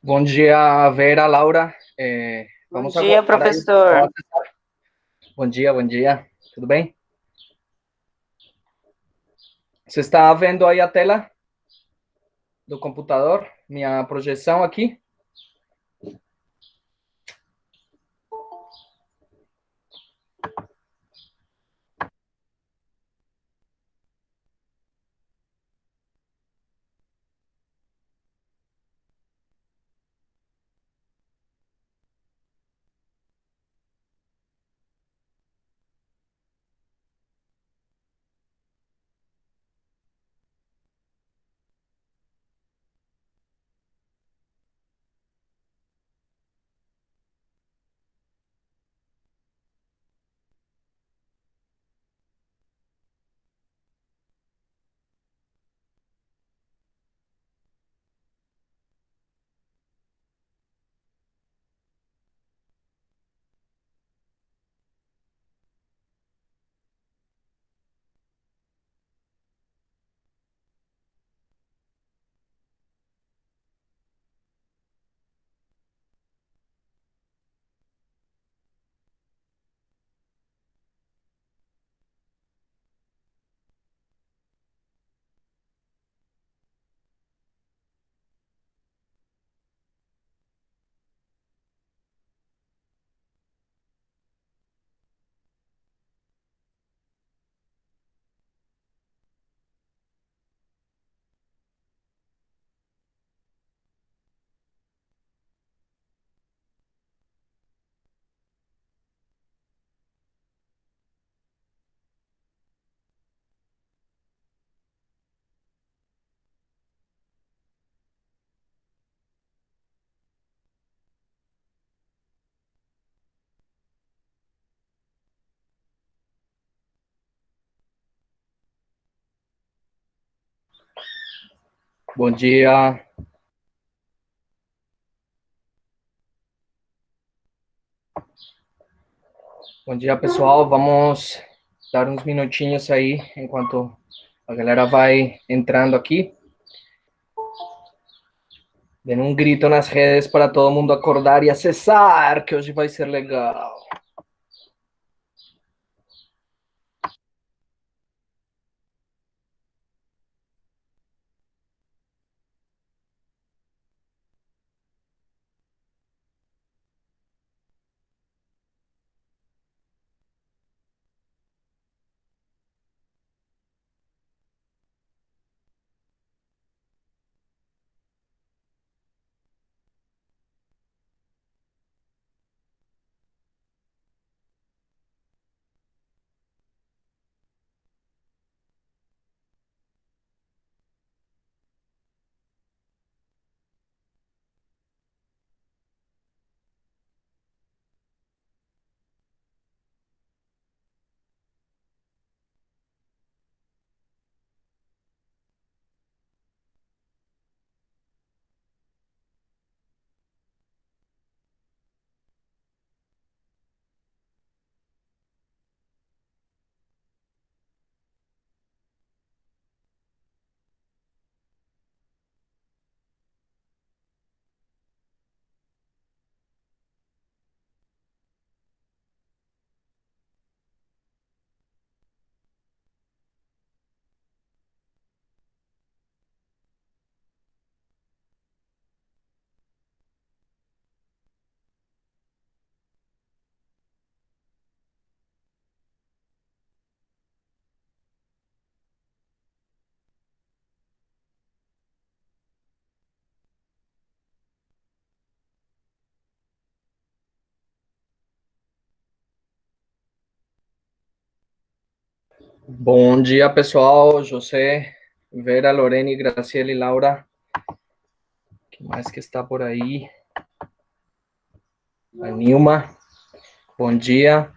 Bom dia, Vera, Laura. Bom Vamos dia, aguardar aí o pessoal professor. acessar. Bom dia, bom dia. Tudo bem? Você está vendo aí a tela do computador? Minha projeção aqui? Bom dia. Bom dia, pessoal. Vamos dar uns minutinhos aí enquanto a galera vai entrando aqui. Den um grito nas redes para todo mundo acordar e acessar, que hoje vai ser legal. Bom dia, pessoal. José, Vera, Lorene, Graciela e Laura. Quem mais que está por aí? A Nilma. Bom dia.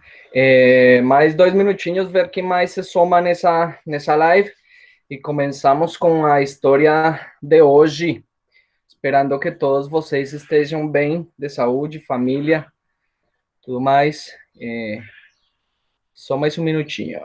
Mais 2 minutinhos, ver quem mais se soma nessa live. E começamos com a história de hoje. Esperando que todos vocês estejam bem, de saúde, família, tudo mais. Só mais um minutinho.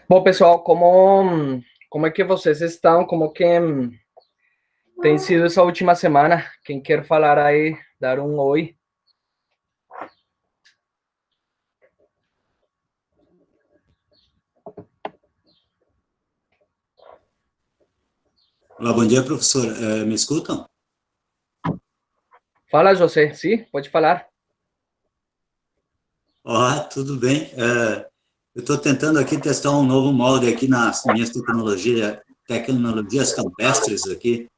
Bom, pessoal, como é que vocês estão? Como que tem sido essa última semana? Quem quer falar aí, dar um oi? Olá, bom dia, professor. Me escutam? Fala, José. Sim, pode falar. Ó, tudo bem. Eu estou tentando aqui testar um novo molde aqui nas minhas tecnologias campestres aqui.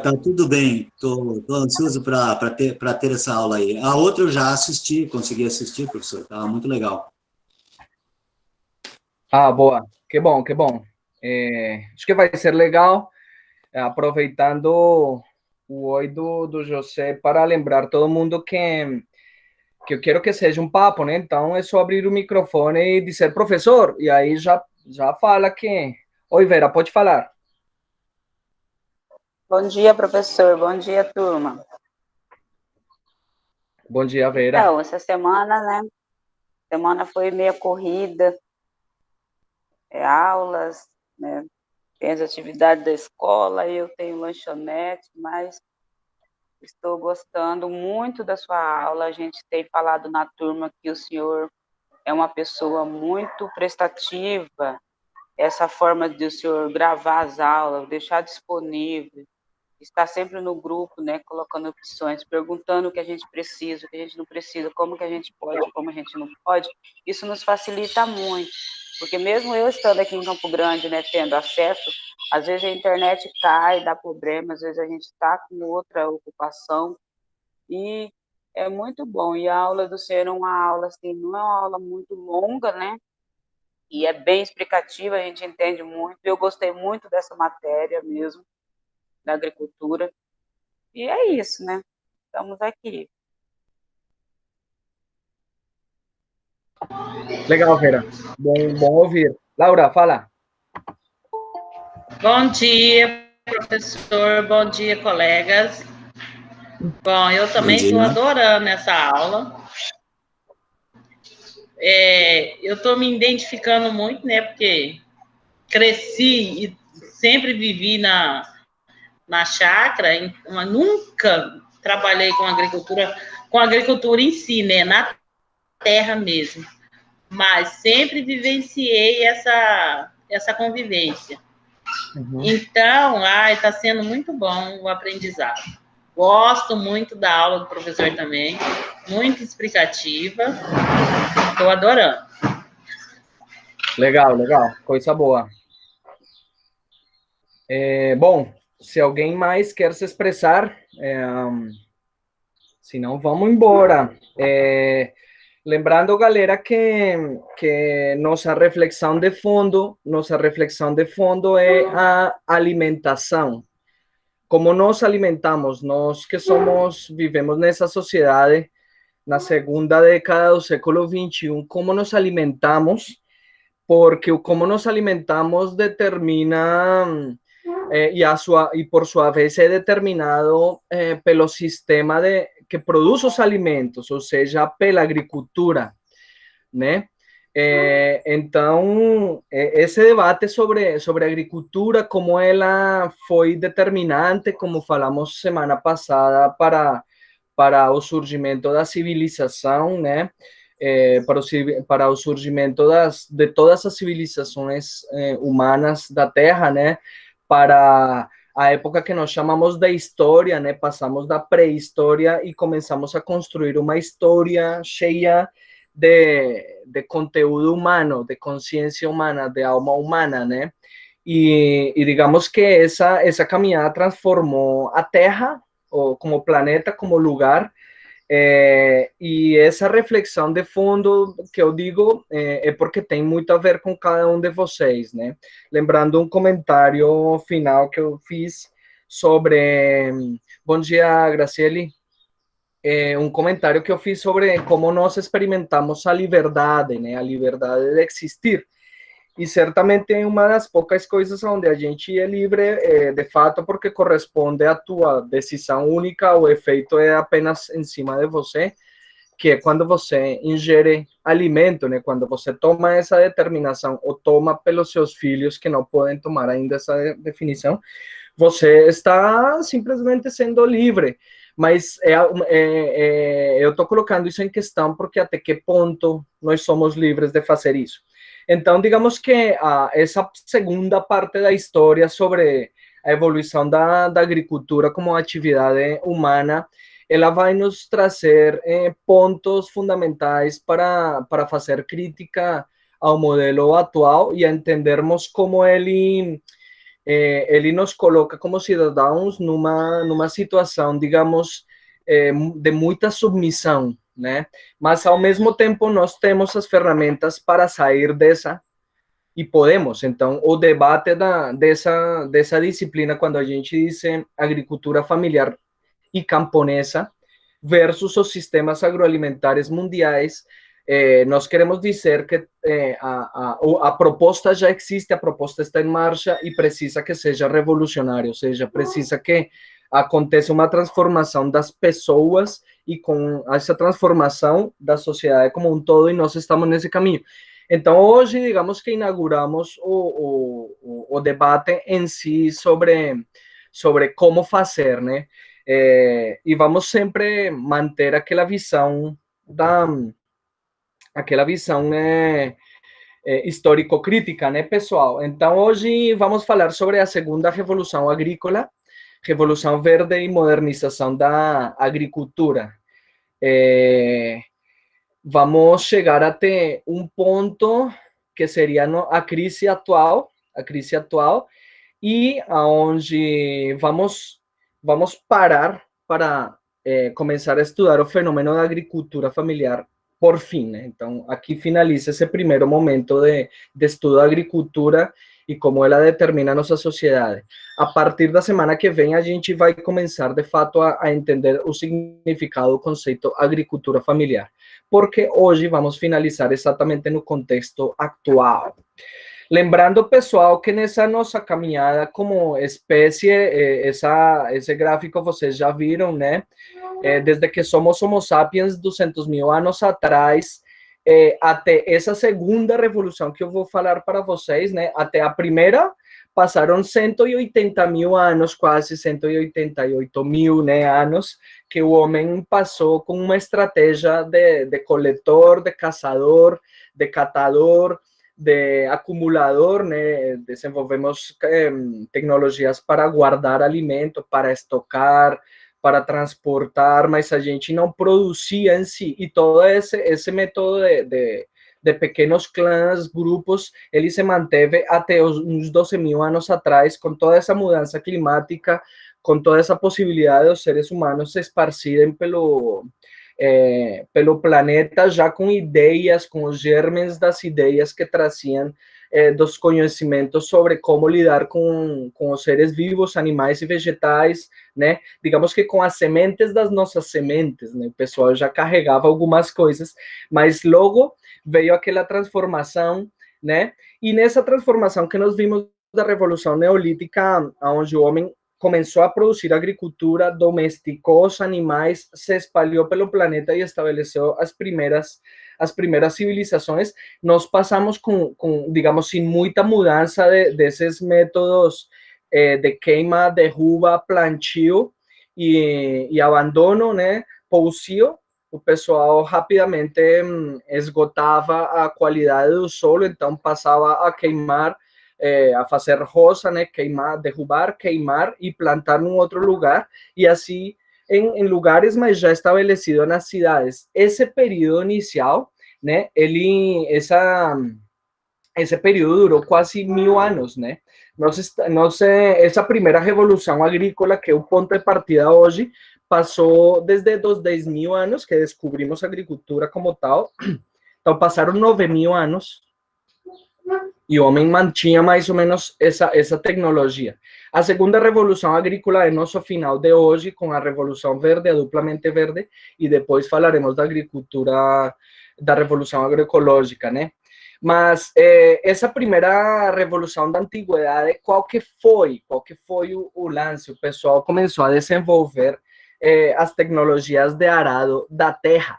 Tá tudo bem. Tô ansioso para ter essa aula aí. A outra eu já assisti, consegui assistir, professor. Tá muito legal. Ah, boa. Que bom, que bom. Acho que vai ser legal, aproveitando o oi do José para lembrar todo mundo que eu quero que seja um papo, né? Então é só abrir o microfone e dizer professor, e aí já fala que. Oi, Vera, pode falar. Bom dia, professor. Bom dia, turma. Bom dia, Vera. Então, essa semana, né? Semana foi meio corrida, aulas, né? Tem as atividades da escola, eu tenho lanchonete, mas estou gostando muito da sua aula. A gente tem falado na turma que o senhor é uma pessoa muito prestativa. Essa forma de o senhor gravar as aulas, deixar disponível, está sempre no grupo, né, colocando opções, perguntando o que a gente precisa, o que a gente não precisa, como que a gente pode, como a gente não pode, isso nos facilita muito, porque mesmo eu estando aqui em Campo Grande, né, tendo acesso, às vezes a internet cai, dá problema, às vezes a gente está com outra ocupação, e é muito bom, e a aula do senhor é uma aula, assim, não é uma aula muito longa, né, e é bem explicativa, a gente entende muito, eu gostei muito dessa matéria mesmo, da agricultura, e é isso, né? Estamos aqui. Legal, Vera. Bom ouvir. Laura, fala. Bom dia, professor. Bom dia, colegas. Bom, eu Bom também estou dia. adorando essa aula. Eu estou me identificando muito, né? Porque cresci e sempre vivi na chácara, mas nunca trabalhei com agricultura em si, né? Na terra mesmo. Mas sempre vivenciei essa convivência. Uhum. Então, está sendo muito bom o aprendizado. Gosto muito da aula do professor também, muito explicativa, estou adorando. Legal, legal. Coisa boa. Bom, se alguém mais quer se expressar, se não, vamos embora. Lembrando, galera, que nossa reflexão de fundo é a alimentação. Como nos alimentamos, nós que vivemos nessa sociedade, na segunda década do século XXI, como nos alimentamos, porque o como nos alimentamos determina, e por sua vez é determinado pelo sistema que produz os alimentos, ou seja, pela agricultura, né? Então, esse debate sobre agricultura, como ela foi determinante, como falamos semana passada, para o surgimento da civilização, né? Para o surgimento de todas as civilizações humanas da Terra, né? Para a época que nós chamamos de história, né? Passamos da pré-história e começamos a construir uma história cheia de conteúdo humano, de consciência humana, de alma humana, né? E digamos que essa caminhada transformou a Terra como planeta, como lugar, e essa reflexão de fundo que eu digo é porque tem muito a ver com cada um de vocês, né? Lembrando um comentário final que eu fiz sobre. Bom dia, Graciele. Um comentário que eu fiz sobre como nós experimentamos a liberdade, né? A liberdade de existir. E certamente é uma das poucas coisas onde a gente é livre, de fato, porque corresponde à tua decisão única, o efeito é apenas em cima de você. que é quando você ingere alimento, né? Quando você toma essa determinação ou toma pelos seus filhos que não podem tomar ainda essa definição, você está simplesmente sendo livre. Mas eu estou colocando isso em questão porque até que ponto nós somos livres de fazer isso. Então, digamos que essa segunda parte da história sobre a evolução da agricultura como atividade humana, ela vai nos trazer pontos fundamentais para fazer crítica ao modelo atual e a entendermos como ele nos coloca como cidadãos numa situação, digamos, de muita submissão, né? Mas, ao mesmo tempo, nós temos as ferramentas para sair dessa e podemos. Então, o debate dessa disciplina, quando a gente diz agricultura familiar e camponesa versus os sistemas agroalimentares mundiais, nós queremos dizer que a proposta já existe, a proposta está em marcha e precisa que seja revolucionário, ou seja, precisa que aconteça uma transformação das pessoas e com essa transformação da sociedade como um todo, e nós estamos nesse caminho. Então, hoje, digamos que inauguramos o debate em si sobre como fazer, né? E vamos sempre manter aquela visão histórico-crítica, né, pessoal? Então, hoje vamos falar sobre a segunda revolução agrícola, revolução verde e modernização da agricultura. Vamos chegar até um ponto que seria a crise atual, e aonde vamos parar para começar a estudar o fenômeno da agricultura familiar por fim, né? Então, aqui finaliza esse primeiro momento de estudo da agricultura e como ela determina a nossa sociedade. A partir da semana que vem, a gente vai começar, de fato, a entender o significado do conceito agricultura familiar, porque hoje vamos finalizar exatamente no contexto atual. Lembrando, pessoal, que nessa nossa caminhada como espécie, esse gráfico vocês já viram, né? Desde que somos Homo sapiens 200.000 anos atrás, até essa segunda revolução que eu vou falar para vocês, né? Até a primeira, passaram 180.000 anos, quase 188.000, né, anos, que o homem passou com uma estratégia de coletor, de caçador, de catador, de acumulador, né? Desenvolvemos tecnologias para guardar alimento, para estocar, para transportar, mas a gente não produzia em si. E todo esse método de pequenos clãs, grupos, ele se manteve até uns 12.000 anos atrás, com toda essa mudança climática, com toda essa possibilidade dos seres humanos se esparcirem pelo planeta, já com ideias, com os germes das ideias que traziam dos conhecimentos sobre como lidar com os seres vivos, animais e vegetais, né? Digamos que com as sementes das nossas sementes, né? O pessoal já carregava algumas coisas, mas logo veio aquela transformação, né? E nessa transformação que nós vimos da Revolução Neolítica, onde o homem começou a produzir agricultura, domesticou os animais, se espalhou pelo planeta e estabeleceu as primeiras civilizações. Nós passamos digamos, sem muita mudança desses métodos de queima, derruba, plantio e abandono, né? Pousio. O pessoal rapidamente esgotava a qualidade do solo, então passava a queimar, a fazer roça, né? Queimar, derrubar, queimar e plantar em outro lugar, e assim em lugares mais já estabelecidos nas cidades. Esse período inicial, né? Esse período durou quase 1.000 anos, né? Essa primeira revolução agrícola, que é o ponto de partida hoje, passou desde os 10.000 anos que descobrimos a agricultura como tal. Então passaram 9.000 anos e o homem mantinha mais ou menos essa tecnologia. A segunda revolução agrícola é nosso final de hoje, com a revolução verde, a duplamente verde, e depois falaremos da agricultura, da revolução agroecológica, né? Mas essa primeira revolução da antiguidade, qual que foi o lance? O pessoal começou a desenvolver as tecnologias de arado da terra.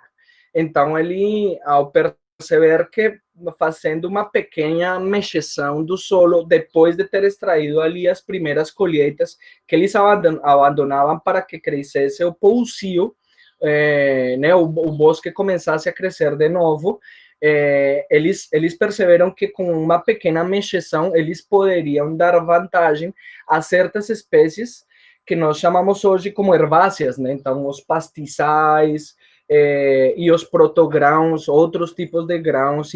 Então, ele, ao perceber que fazendo uma pequena mexeção do solo, depois de ter extraído ali as primeiras colheitas, que eles abandonavam para que crescesse o poucio, né, o bosque começasse a crescer de novo, eles perceberam que com uma pequena mexeção, eles poderiam dar vantagem a certas espécies que nós chamamos hoje como herbáceas, né? Então, os pastiçais, e os protogrãos, outros tipos de grãos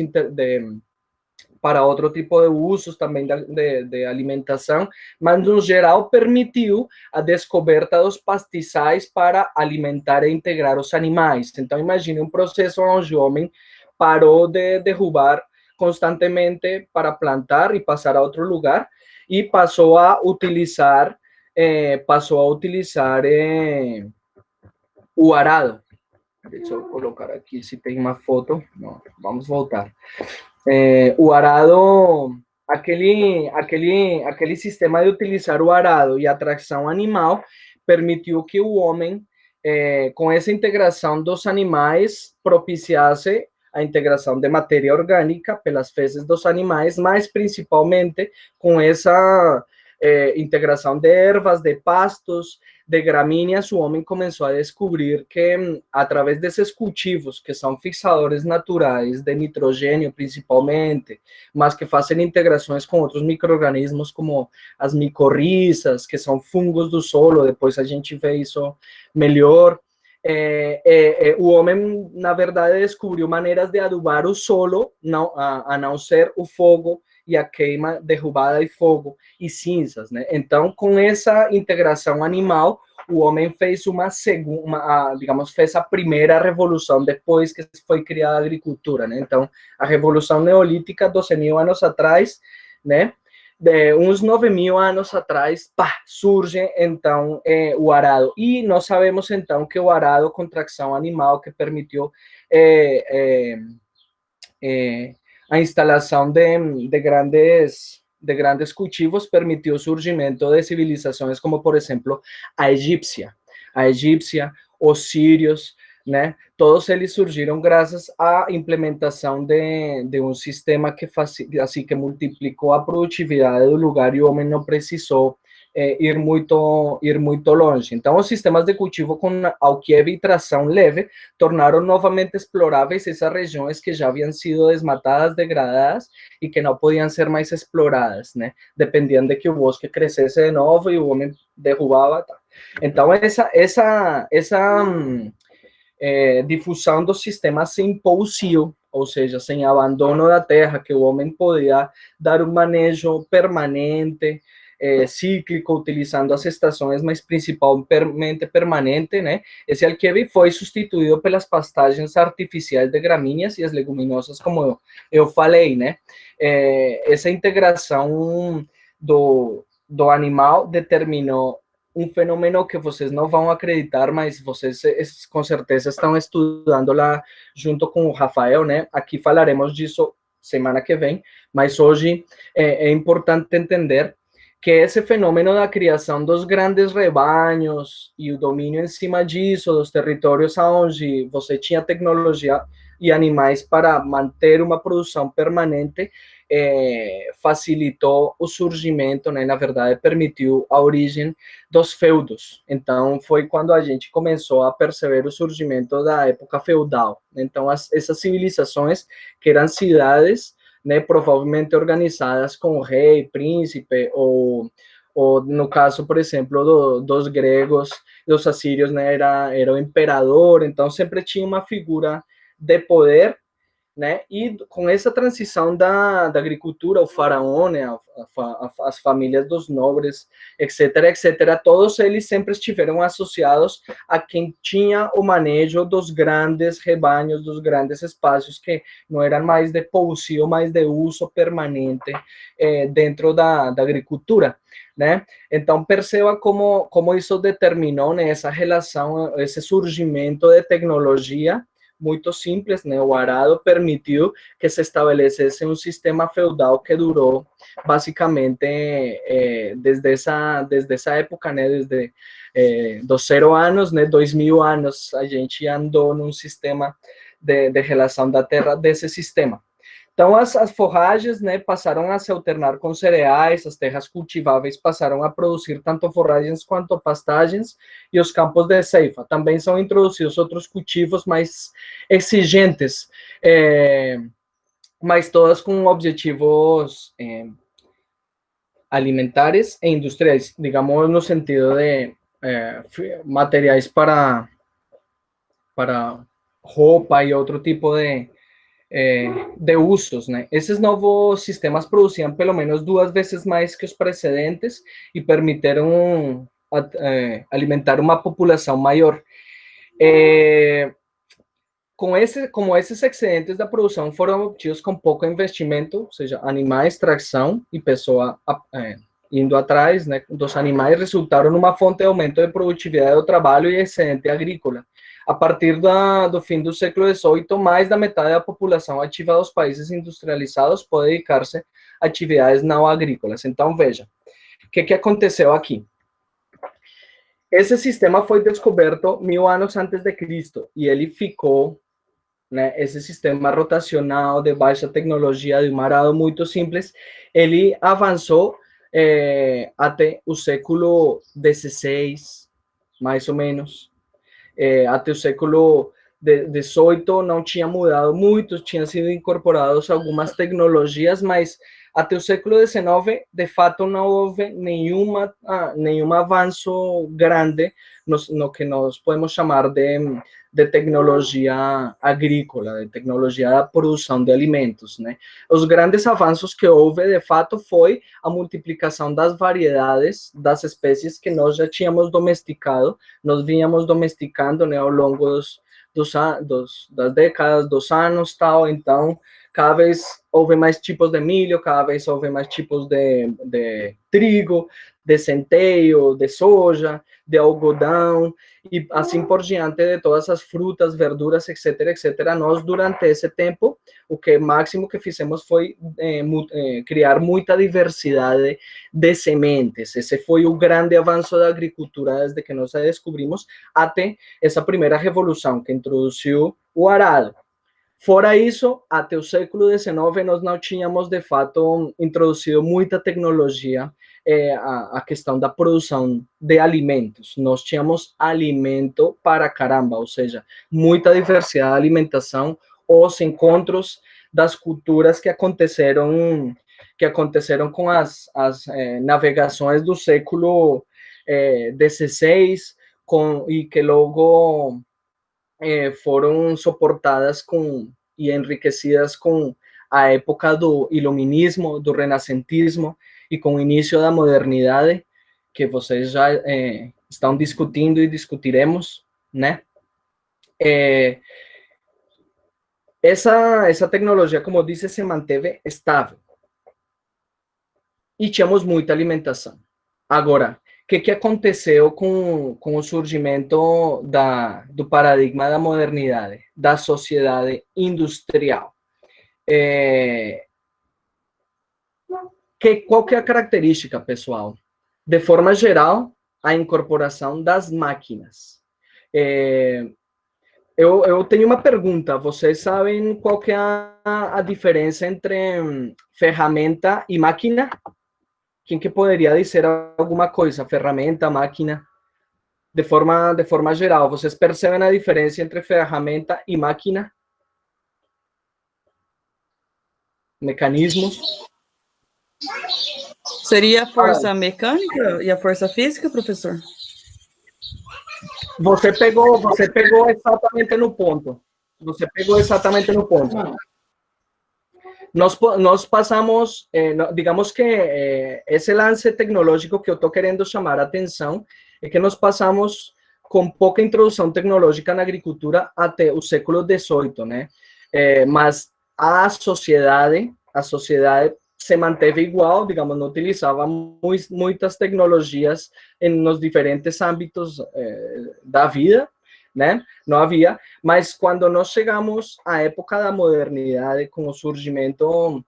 para outro tipo de usos também de alimentação, mas no geral permitiu a descoberta dos pastiçais para alimentar e integrar os animais. Então imagine um processo onde o homem parou de derrubar constantemente para plantar e passar a outro lugar e passou a utilizar o arado. Deixa eu colocar aqui se tem uma foto. Não, vamos voltar. O arado, aquele sistema de utilizar o arado e a tração animal permitiu que o homem, com essa integração dos animais, propiciasse a integração de matéria orgânica pelas fezes dos animais, mas principalmente com essa integração de ervas, de pastos, de gramíneas, o homem começou a descobrir que, através desses cultivos, que são fixadores naturais de nitrogênio, principalmente, mas que fazem integrações com outros micro-organismos, como as micorrizas, que são fungos do solo, depois a gente vê isso melhor. O homem, na verdade, descobriu maneiras de adubar o solo, a não ser o fogo, e a queima, derrubada e fogo e cinzas, né? Então, com essa integração animal, o homem fez fez a primeira revolução depois que foi criada a agricultura, né? Então, a revolução neolítica, 12.000 anos atrás, né? De uns 9.000 anos atrás, surge então o arado. E nós sabemos então que o arado, com tração animal, que permitiu a instalação de grandes cultivos, permitiu o surgimento de civilizações como, por exemplo, a egípcia, os sírios, né? Todos eles surgiram graças à implementação de um sistema que multiplicou a produtividade do lugar e o homem não precisou ir muito longe. Então, os sistemas de cultivo com alqueire e tração leve tornaram novamente exploráveis essas regiões que já haviam sido desmatadas, degradadas e que não podiam ser mais exploradas, né? Dependiam de que o bosque crescesse de novo e o homem derrubava. Tá? Então, essa difusão do sistema sem poucio, ou seja, sem abandono da terra, que o homem podia dar um manejo permanente, cíclico, utilizando as estações, mas principalmente permanente, né? Esse alqueire foi substituído pelas pastagens artificiais de gramíneas e as leguminosas, como eu falei, né? Essa integração do animal determinou um fenômeno que vocês não vão acreditar, mas vocês com certeza estão estudando lá junto com o Rafael, né? Aqui falaremos disso semana que vem, mas hoje é importante entender que esse fenômeno da criação dos grandes rebanhos e o domínio em cima disso, dos territórios onde você tinha tecnologia e animais para manter uma produção permanente, facilitou o surgimento, né? Na verdade, permitiu a origem dos feudos. Então, foi quando a gente começou a perceber o surgimento da época feudal. Então, essas civilizações, que eram cidades, né, provavelmente organizadas com rei, príncipe, ou no caso, por exemplo, dos gregos, dos assírios, né, era o imperador, então sempre tinha uma figura de poder, né, e com essa transição da agricultura, o faraó, né, as famílias dos nobres, etc., todos eles sempre estiveram associados a quem tinha o manejo dos grandes rebanhos, dos grandes espaços que não eram mais de poucio, mas de uso permanente dentro da agricultura, né? Então, perceba como isso determinou, né, essa relação, esse surgimento de tecnologia muito simples, né? O arado permitiu que se estabelecesse um sistema feudal que durou basicamente desde essa época, né? Desde dos 0 anos, né? 2.000 anos, a gente andou num sistema de relação da terra desse sistema. Então, as forragens, né, passaram a se alternar com cereais, as terras cultiváveis passaram a produzir tanto forragens quanto pastagens, e os campos de ceifa. Também são introduzidos outros cultivos mais exigentes, mas todas com objetivos alimentares e industriais, digamos, no sentido de materiais para roupa e outro tipo de usos, né? Esses novos sistemas produziam pelo menos 2 vezes mais que os precedentes e permitiram alimentar uma população maior. Como esses excedentes da produção foram obtidos com pouco investimento, ou seja, animais, tração e pessoa indo atrás, né, dos animais, resultaram numa fonte de aumento de produtividade do trabalho e excedente agrícola. A partir do fim do século XVIII, mais da metade da população ativa dos países industrializados pode dedicar-se a atividades não agrícolas. Então, veja, o que aconteceu aqui? Esse sistema foi descoberto 1000 anos antes de Cristo e ele ficou, né, esse sistema rotacional de baixa tecnologia de um arado muito simples, ele avançou até o século XVI, mais ou menos. Até o século XVIII não tinha mudado muito, tinham sido incorporadas algumas tecnologias, mas até o século XIX, de fato, não houve nenhum avanço grande no que nós podemos chamar de tecnologia agrícola, de tecnologia da produção de alimentos, né? Os grandes avanços que houve, de fato, foi a multiplicação das variedades das espécies que nós já tínhamos domesticado, nós vínhamos domesticando, né, ao longo das décadas, dos anos, tal. Então, cada vez houve mais tipos de milho, cada vez houve mais tipos de trigo, de centeio, de soja, de algodão, e assim por diante, de todas as frutas, verduras, etc, etc. Nós, durante esse tempo, o máximo que fizemos foi criar muita diversidade de sementes. Esse foi o grande avanço da agricultura desde que nós a descobrimos até essa primeira revolução que introduziu o arado. Fora isso, até o século XIX, nós não tínhamos, de fato, introduzido muita tecnologia a questão da produção de alimentos. Nós tínhamos alimento para caramba, ou seja, muita diversidade de alimentação, os encontros das culturas que aconteceram com as navegações do século XVI, e que logo foram suportadas e enriquecidas com a época do iluminismo, do renascentismo e com o início da modernidade, que vocês já estão discutindo e discutiremos, né? Essa tecnologia, como disse, se manteve estável e tínhamos muita alimentação. Agora, o que aconteceu com o surgimento do paradigma da modernidade, da sociedade industrial? Qual que é a característica, pessoal? De forma geral, a incorporação das máquinas. Eu tenho uma pergunta. Vocês sabem qual que é a diferença entre ferramenta e máquina? Quem que poderia dizer alguma coisa? Ferramenta, máquina, de forma geral. Vocês percebem a diferença entre ferramenta e máquina? Mecanismos? Seria a força mecânica e a força física, professor? Você pegou exatamente no ponto. Você pegou exatamente no ponto. Nós passamos, digamos que esse lance tecnológico que eu estou querendo chamar a atenção é que nós passamos com pouca introdução tecnológica na agricultura até o século XVIII, né? Mas a sociedade se manteve igual, digamos, não utilizava muitas tecnologias nos diferentes âmbitos da vida, né? Não havia, mas quando nós chegamos à época da modernidade, com o surgimento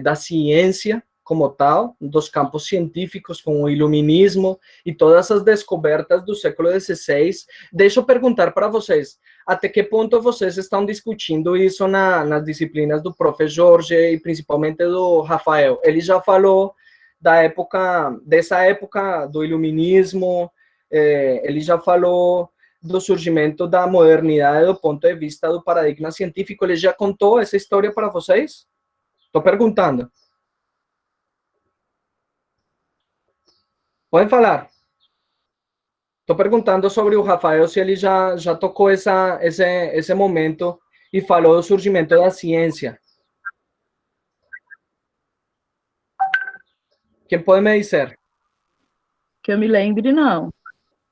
da ciência, como tal, dos campos científicos, com o iluminismo e todas as descobertas do século XVI. Deixa eu perguntar para vocês, até que ponto vocês estão discutindo isso nas disciplinas do Prof. Jorge e principalmente do Rafael? Ele já falou dessa época do iluminismo, ele já falou do surgimento da modernidade do ponto de vista do paradigma científico. Ele já contou essa história para vocês? Estou perguntando. Podem falar. Estou perguntando sobre o Rafael, se ele já tocou esse momento e falou do surgimento da ciência. Quem pode me dizer? Que eu me lembre, não.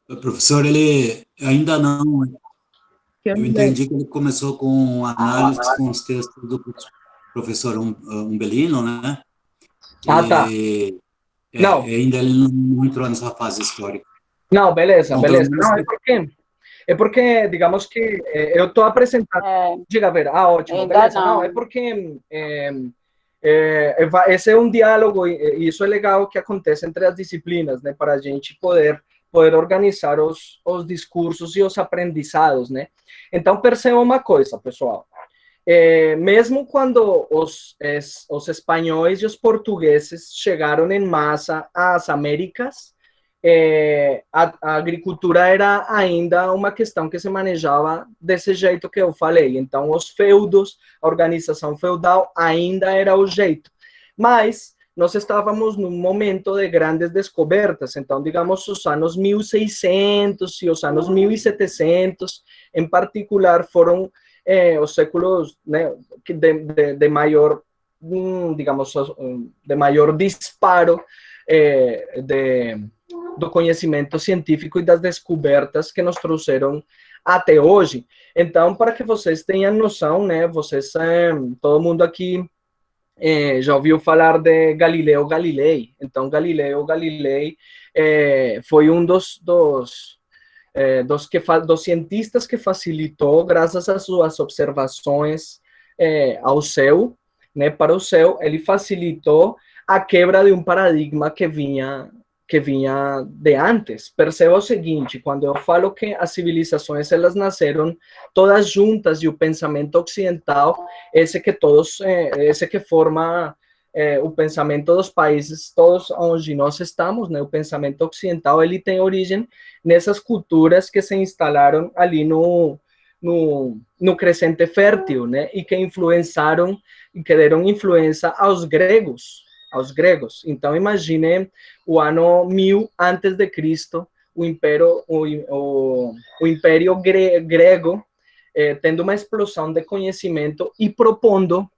O professor, ele ainda não. Que Eu me entendi que ele começou com análise com os textos do professor Umbelino, né? Ah, tá. Não. Ainda ele não entrou nessa fase histórica. Não, beleza, Bom, beleza. menos... Não, é porque, digamos que eu estou apresentando... Diga, Vera. Ah, ótimo, beleza. Não, é porque esse é um diálogo, e isso é legal que acontece entre as disciplinas, né? Para a gente poder organizar os discursos e os aprendizados, né? Então, perceba uma coisa, pessoal. Mesmo quando os espanhóis e os portugueses chegaram em massa às Américas, a agricultura era ainda uma questão que se manejava desse jeito que eu falei. Então, os feudos, a organização feudal ainda era o jeito. Mas nós estávamos num momento de grandes descobertas. Então, digamos, os anos 1600 e os anos 1700, em particular, foram os séculos, né, de maior, digamos, de maior disparo do conhecimento científico e das descobertas que nos trouxeram até hoje. Então, para que vocês tenham noção, né, todo mundo aqui já ouviu falar de Galileu Galilei. Então, Galileu Galilei foi um dos cientistas que facilitou, graças às suas observações ao céu, né, para o céu, ele facilitou a quebra de um paradigma que vinha de antes. Perceba o seguinte, quando eu falo que as civilizações elas nasceram todas juntas e o pensamento ocidental, esse que forma o pensamento dos países, todos onde nós estamos, né, o pensamento ocidental, ele tem origem nessas culturas que se instalaram ali no crescente fértil, né, e que influenciaram e que deram influência aos gregos. Então, imagine o ano 1000 antes de Cristo, o Império Grego tendo uma explosão de conhecimento e propondo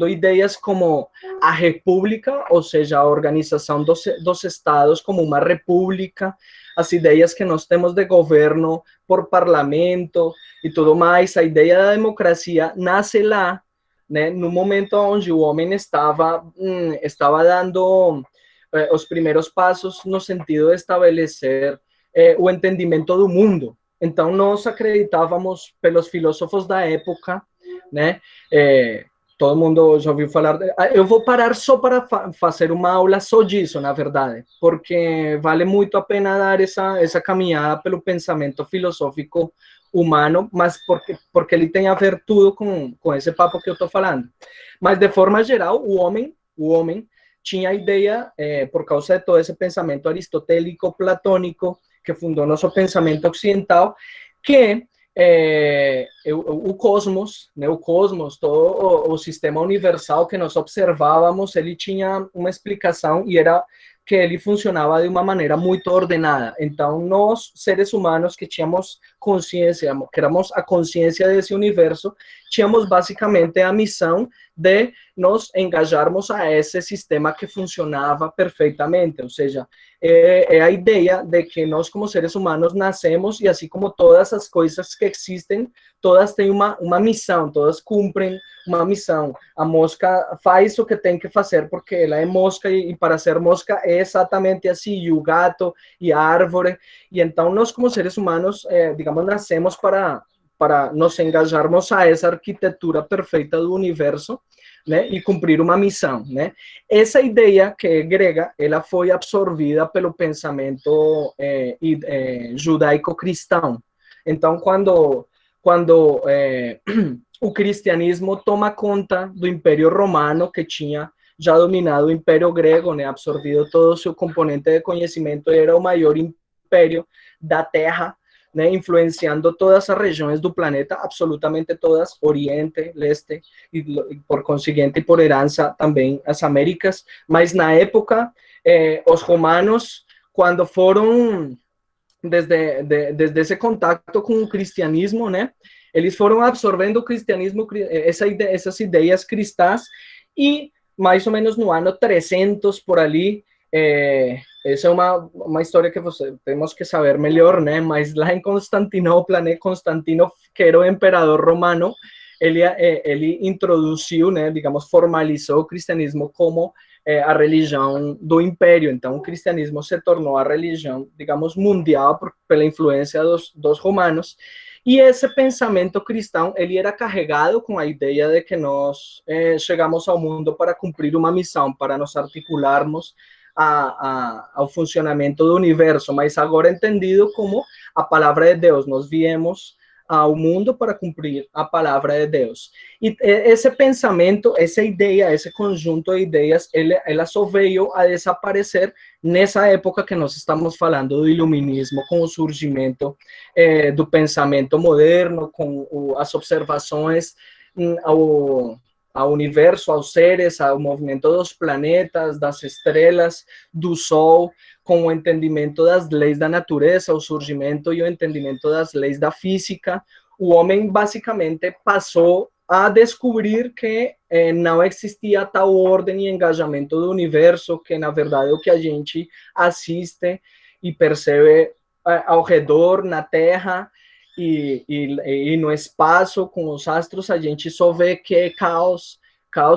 ideias como a república, ou seja, a organização dos estados como uma república, as ideias que nós temos de governo por parlamento e tudo mais. A ideia da democracia nasce lá, né, no momento onde o homem estava dando os primeiros passos no sentido de estabelecer o entendimento do mundo. Então, nós acreditávamos, pelos filósofos da época, né, todo mundo já ouviu falar... Eu vou parar só para fazer uma aula só disso, na verdade, porque vale muito a pena dar essa caminhada pelo pensamento filosófico humano, mas porque ele tem a ver tudo com esse papo que eu estou falando. Mas, de forma geral, o homem tinha a ideia, por causa de todo esse pensamento aristotélico, platônico, que fundou nosso pensamento ocidental, que o cosmos, né, todo o sistema universal que nós observávamos, ele tinha uma explicação e era que ele funcionava de uma maneira muito ordenada. Então, nós, seres humanos que tínhamos consciência, que éramos a consciência desse universo, tínhamos basicamente a missão de nos engajarmos a esse sistema que funcionava perfeitamente. Ou seja, é a ideia de que nós, como seres humanos, nascemos e, assim como todas as coisas que existem, todas têm uma missão, todas cumprem uma missão. A mosca faz o que tem que fazer porque ela é mosca e para ser mosca é exatamente assim, e o gato e a árvore. E então nós, como seres humanos, digamos, nascemos para nos engajarmos a essa arquitetura perfeita do universo, né, e cumprir uma missão, né? Essa ideia que é grega, ela foi absorvida pelo pensamento judaico-cristão. Então, quando o cristianismo toma conta do Império Romano, que tinha já dominado o Império Grego, né, absorvido todo o seu componente de conhecimento, era o maior império da Terra, né, influenciando todas as regiões do planeta, absolutamente todas, Oriente, Leste, e por conseguinte, por herança também as Américas. Mas na época, os romanos, quando foram, desde esse contato com o cristianismo, né, eles foram absorvendo o cristianismo, essas ideias cristãs, e mais ou menos no ano 300, por ali, essa é uma história que temos que saber melhor, né? Mas lá em Constantinopla, né? Constantino, que era o imperador romano, ele introduziu, né? Digamos, formalizou o cristianismo como a religião do império. Então, o cristianismo se tornou a religião, digamos, mundial pela influência dos romanos. E esse pensamento cristão, ele era carregado com a ideia de que nós chegamos ao mundo para cumprir uma missão, para nos articularmos ao funcionamento do universo, mas agora entendido como a palavra de Deus. Nós viemos ao mundo para cumprir a palavra de Deus. E esse pensamento, essa ideia, esse conjunto de ideias, ela só veio a desaparecer nessa época que nós estamos falando do iluminismo, com o surgimento do pensamento moderno, com as observações ao universo, aos seres, ao movimento dos planetas, das estrelas, do Sol, com o entendimento das leis da natureza, o surgimento e o entendimento das leis da física. O homem basicamente passou a descobrir que não existia tal ordem e engajamento do universo, que na verdade o que a gente assiste e percebe ao redor, na Terra e no espaço, com os astros, a gente só vê que é caos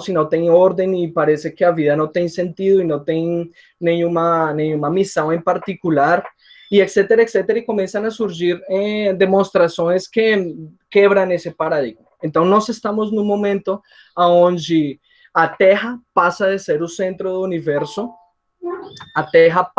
e não tem ordem, e parece que a vida não tem sentido e não tem nenhuma missão em particular, e etc, etc, e começam a surgir demonstrações que quebram esse paradigma. Então, nós estamos num momento onde a Terra passa de ser o centro do universo, a Terra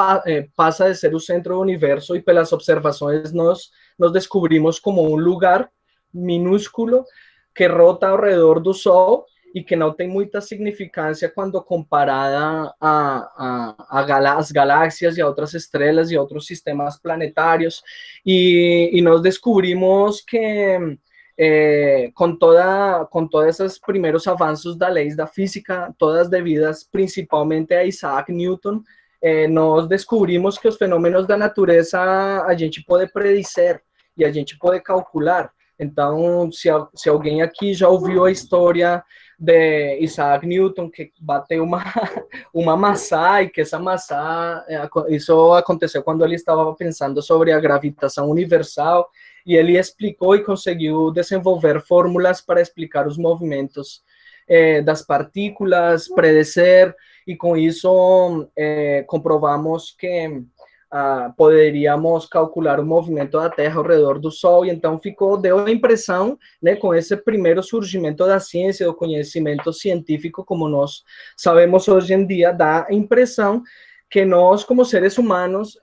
passa de ser o centro do universo, e pelas observações nós descobrimos como um lugar minúsculo que rota ao redor do Sol e que não tem muita significância quando comparada às galáxias e a outras estrelas e outros sistemas planetários. E nós descobrimos que com todos esses primeiros avanços das leis da física, todas devidas principalmente a Isaac Newton, nós descobrimos que os fenômenos da natureza a gente pode predizer e a gente pode calcular. Então, se alguém aqui já ouviu a história de Isaac Newton, que bateu uma maçã, e que essa maçã, isso aconteceu quando ele estava pensando sobre a gravitação universal, e ele explicou e conseguiu desenvolver fórmulas para explicar os movimentos das partículas, predizer, e com isso comprovamos que poderíamos calcular o movimento da Terra ao redor do Sol, e então deu a impressão, né, com esse primeiro surgimento da ciência, do conhecimento científico, como nós sabemos hoje em dia, dá a impressão que nós, como seres humanos,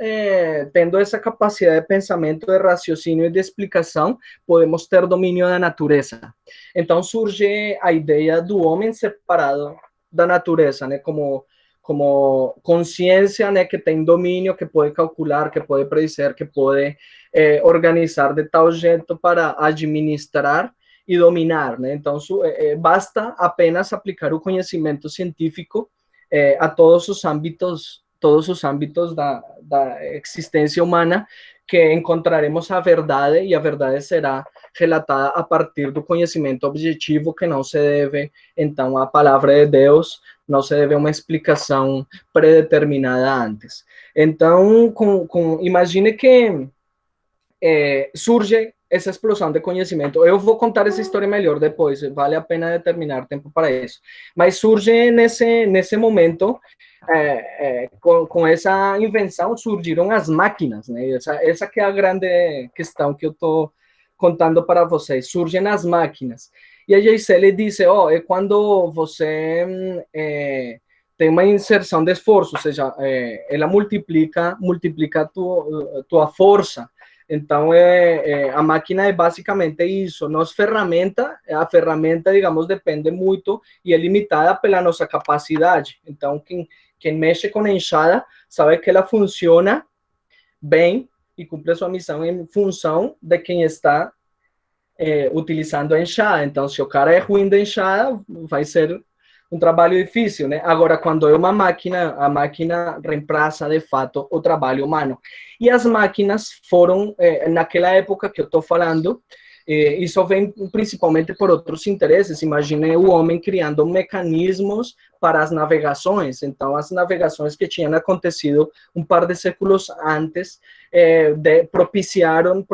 tendo essa capacidade de pensamento, de raciocínio e de explicação, podemos ter domínio da natureza. Então surge a ideia do homem separado da natureza, né, como consciência, né, que tem domínio, que pode calcular, que pode predizer, que pode organizar de tal jeito para administrar e dominar, né? Então, basta apenas aplicar o conhecimento científico a todos os âmbitos da existência humana, que encontraremos a verdade, e a verdade será relatada a partir do conhecimento objetivo, que não se deve, então, à palavra de Deus, não se deve a uma explicação predeterminada antes. Então, imagine que surge essa explosão de conhecimento. Eu vou contar essa história melhor depois, vale a pena determinar tempo para isso. Mas surge nesse momento, com essa invenção, surgiram as máquinas, né? Essa que é a grande questão que eu estou contando para vocês. Surgem as máquinas. E a Gisele disse, ó, é quando você tem uma inserção de esforço, ou seja, ela multiplica tua força. Então, a máquina é basicamente isso. A ferramenta, digamos, depende muito e é limitada pela nossa capacidade. Então, quem mexe com a enxada sabe que ela funciona bem e cumpre a sua missão em função de quem está utilizando a enxada. Então, se o cara é ruim da enxada, vai ser um trabalho difícil, né? Agora, quando é uma máquina, a máquina reemplaça, de fato, o trabalho humano. E as máquinas foram, naquela época que eu estou falando, isso vem principalmente por outros interesses. Imagine o homem criando mecanismos para as navegações. Então, as navegações que tinham acontecido um par de séculos antes propiciaram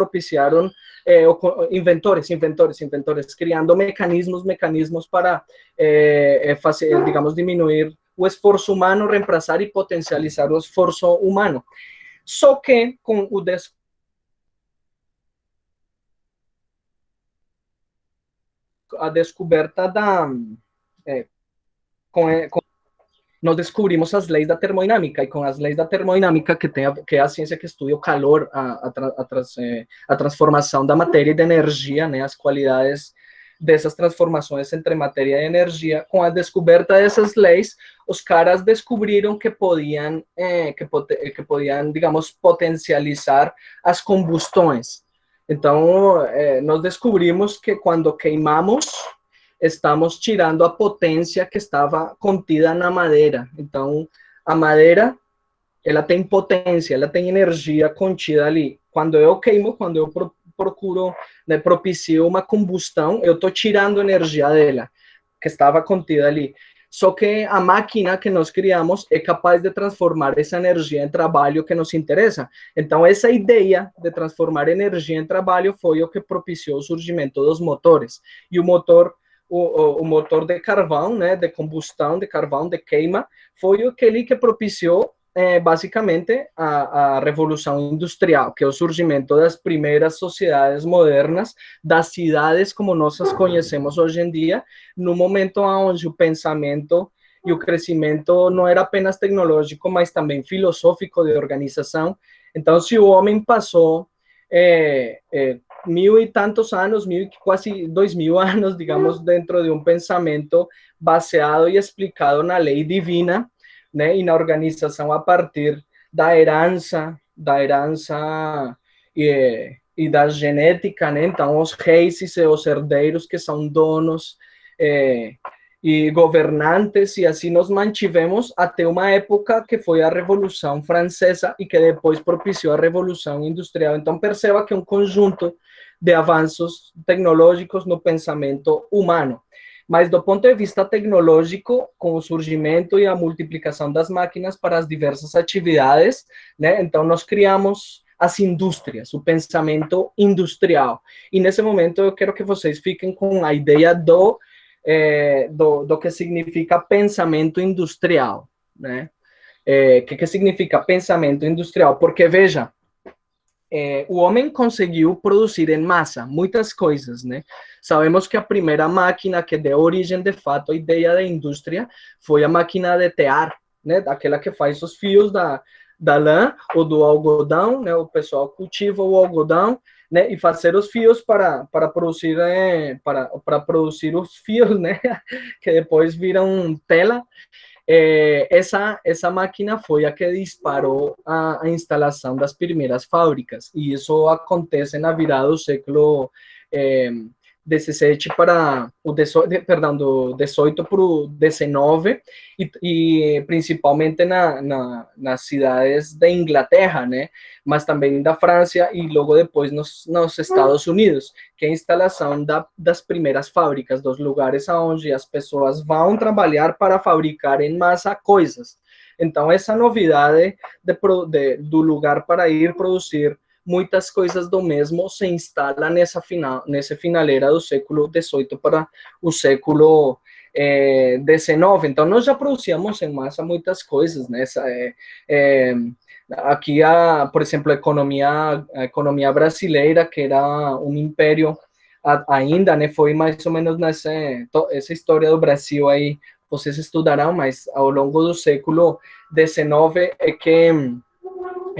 inventores, criando mecanismos para, digamos, diminuir o esforço humano, reemplazar e potencializar o esforço humano. Só que com a descoberta nós descobrimos as leis da termodinâmica, e com as leis da termodinâmica, que é a ciência que estuda o calor, a transformação da matéria e da energia, né, as qualidades dessas transformações entre matéria e energia, com a descoberta dessas leis, os caras descobriram que podiam, digamos, potencializar as combustões. Então, nós descobrimos que quando queimamos, estamos tirando a potência que estava contida na madeira. Então, a madeira, ela tem potência, ela tem energia contida ali. Quando eu queimo, quando eu procuro, né, propicio uma combustão, eu estou tirando energia dela, que estava contida ali. Só que a máquina que nós criamos é capaz de transformar essa energia em trabalho que nos interessa. Então, essa ideia de transformar energia em trabalho foi o que propiciou o surgimento dos motores. E o motor de carvão, né, de combustão, de carvão, de queima, foi aquele que propiciou basicamente a Revolução Industrial, que é o surgimento das primeiras sociedades modernas, das cidades como nós as conhecemos hoje em dia, no momento onde o pensamento e o crescimento não era apenas tecnológico, mas também filosófico, de organização. Então, se o homem passou 1000 e tantos anos, quase 2000 anos, digamos, dentro de um pensamento baseado e explicado na lei divina, né, e na organização a partir da herança e da genética, né? Então, os reis e os herdeiros que são donos e governantes, e assim nos mantivemos até uma época que foi a Revolução Francesa e que depois propiciou a Revolução Industrial. Então, perceba que é um conjunto de avanços tecnológicos no pensamento humano. Mas do ponto de vista tecnológico, com o surgimento e a multiplicação das máquinas para as diversas atividades, né? Então nós criamos as indústrias, o pensamento industrial. E nesse momento eu quero que vocês fiquem com a ideia do que significa pensamento industrial, né? Que significa pensamento industrial? Porque, veja, o homem conseguiu produzir em massa muitas coisas, né? Sabemos que a primeira máquina que deu origem, de fato, à ideia da indústria foi a máquina de tear, né? Aquela que faz os fios da lã ou do algodão, né? O pessoal cultiva o algodão, né? E fazer os fios para produzir produzir os fios, né? Que depois viram tela. Essa máquina foi a que disparou a instalação das primeiras fábricas, e isso acontece na virada do século XVII para o 18, perdão, do 18 para o 19, e principalmente nas cidades da Inglaterra, né? Mas também da França e logo depois nos Estados Unidos, que é a instalação das primeiras fábricas, dos lugares onde as pessoas vão trabalhar para fabricar em massa coisas. Então, essa novidade do lugar para ir produzir muitas coisas do mesmo se instala nessa finaleira do século XVIII para o século XIX. Então, nós já produzíamos em massa muitas coisas, né? Aqui, por exemplo, a economia brasileira, que era um império ainda, né, foi mais ou menos essa história do Brasil aí, vocês estudarão, mas ao longo do século XIX é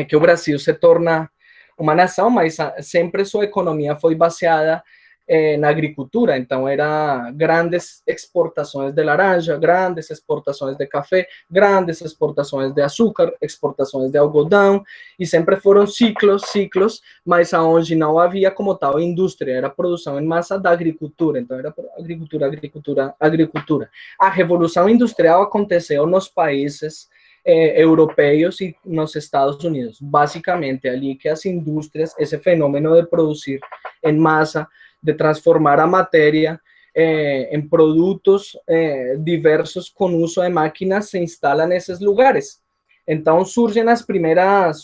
que o Brasil se torna uma nação, mas sempre sua economia foi baseada na agricultura, então era grandes exportações de laranja, grandes exportações de café, grandes exportações de açúcar, exportações de algodão, e sempre foram ciclos, mas aonde não havia como tal indústria, era produção em massa da agricultura, então era agricultura. A Revolução Industrial aconteceu nos países europeus e nos Estados Unidos, basicamente ali que as indústrias, esse fenômeno de produzir em massa, de transformar a matéria em produtos diversos com uso de máquinas, se instala nesses lugares. Então surgem as primeiras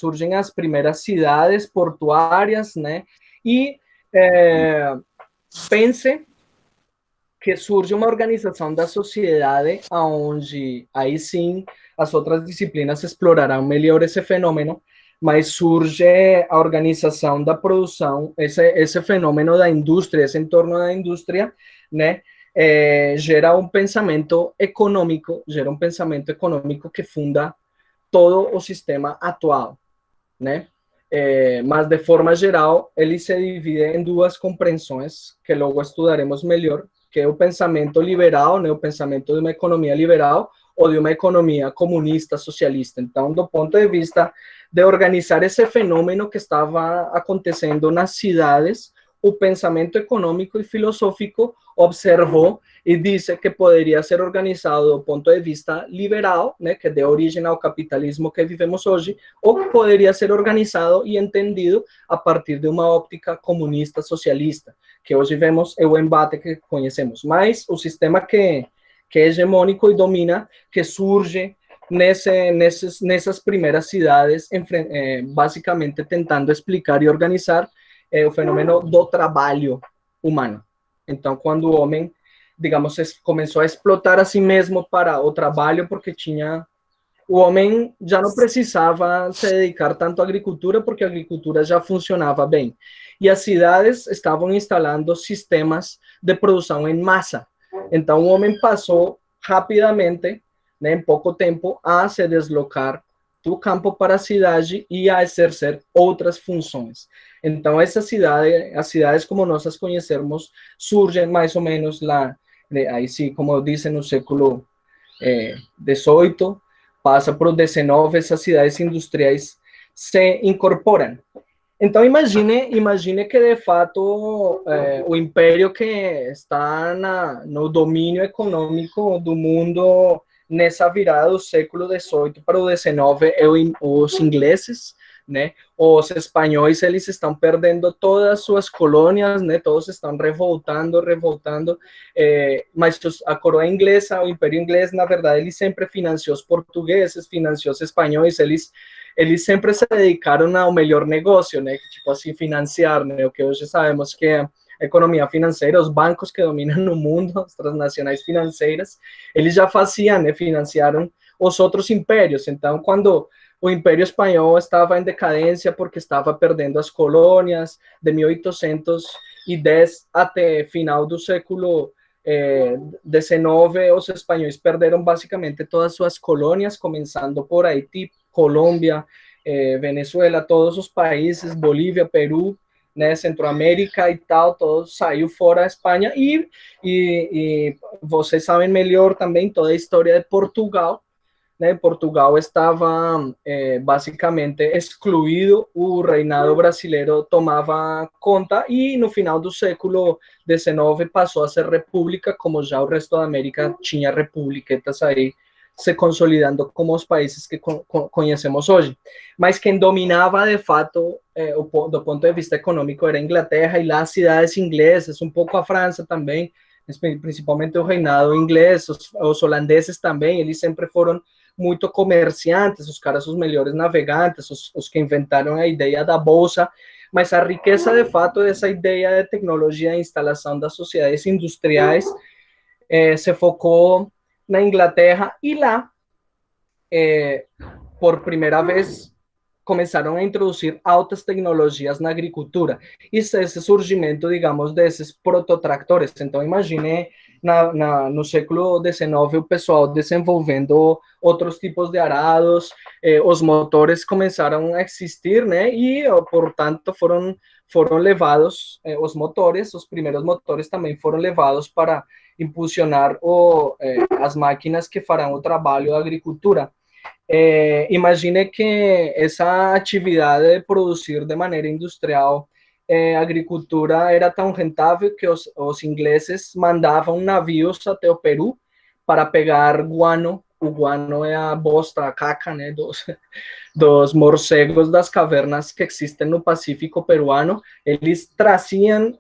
cidades portuárias, né? E pense que surge uma organização da sociedade onde aí sim as outras disciplinas explorarão melhor esse fenômeno, mas surge a organização da produção, esse fenômeno da indústria, esse entorno da indústria, né, gera um pensamento econômico que funda todo o sistema atual, né? Mas de forma geral, ele se divide em duas compreensões que logo estudaremos melhor, que é o pensamento liberal, né, o pensamento de uma economia liberal ou de uma economia comunista, socialista. Então, do ponto de vista de organizar esse fenômeno que estava acontecendo nas cidades, o pensamento econômico e filosófico observou e disse que poderia ser organizado do ponto de vista liberal, né, que deu origem ao capitalismo que vivemos hoje, ou poderia ser organizado e entendido a partir de uma óptica comunista, socialista, que hoje vemos é o embate que conhecemos. Mas o sistema que é hegemônico e domina, que surge nessas primeiras cidades, basicamente tentando explicar e organizar o fenômeno do trabalho humano. Então, quando o homem, digamos, começou a explotar a si mesmo para o trabalho, porque o homem já não precisava se dedicar tanto à agricultura, porque a agricultura já funcionava bem. E as cidades estavam instalando sistemas de produção em massa. Então, o homem passou rapidamente, né, em pouco tempo, a se deslocar do campo para a cidade e a exercer outras funções. Então, as cidades como nós as conhecemos, surgem mais ou menos lá, aí sim, como eu disse, no século XVIII, passa para o XIX, essas cidades industriais se incorporam. Então, imagine que, de fato, o império que está no domínio econômico do mundo nessa virada do século XVIII para o XIX é os ingleses, né? Os espanhóis, eles estão perdendo todas as suas colônias, né? Todos estão revoltando, mas a coroa inglesa, o império inglês, na verdade, ele sempre financiou os portugueses, financiou os espanhóis, eles sempre se dedicaram ao melhor negócio, né? Tipo assim, financiar, né? O que hoje sabemos que é a economia financeira, os bancos que dominam o mundo, as transnacionais financeiras, eles já faziam, né? Financiaram os outros impérios. Então, quando o Império Espanhol estava em decadência porque estava perdendo as colônias de 1810 até final do século XIX, os espanhóis perderam basicamente todas suas colônias, começando por Haití, Colômbia, Venezuela, todos os países, Bolívia, Peru, né, Centroamérica e tal, todos saiu fora da Espanha e vocês sabem melhor também toda a história de Portugal, né? Portugal estava basicamente excluído, o reinado brasileiro tomava conta e no final do século XIX passou a ser república, como já o resto da América tinha republiquetas aí se consolidando como os países que conhecemos hoje. Mas quem dominava de fato do ponto de vista econômico era a Inglaterra e lá as cidades inglesas, um pouco a França também, principalmente o reinado inglês, os holandeses também, eles sempre foram muito comerciantes, os caras, os melhores navegantes, os que inventaram a ideia da bolsa, mas a riqueza, de fato, dessa ideia de tecnologia e instalação das sociedades industriais se focou na Inglaterra e lá, por primeira vez, começaram a introduzir altas tecnologias na agricultura. E esse surgimento, digamos, desses prototractores. Então, imagine no século XIX o pessoal desenvolvendo outros tipos de arados, os motores começaram a existir, né? E, portanto, foram levados, os motores, os primeiros motores também foram levados para impulsionar as máquinas que farão o trabalho da agricultura. Imagine que essa atividade de produzir de maneira industrial agricultura era tão rentável que os ingleses mandavam navios até o Peru para pegar guano. O guano é a bosta, a caca, né, dos morcegos das cavernas que existem no Pacífico peruano. Eles traziam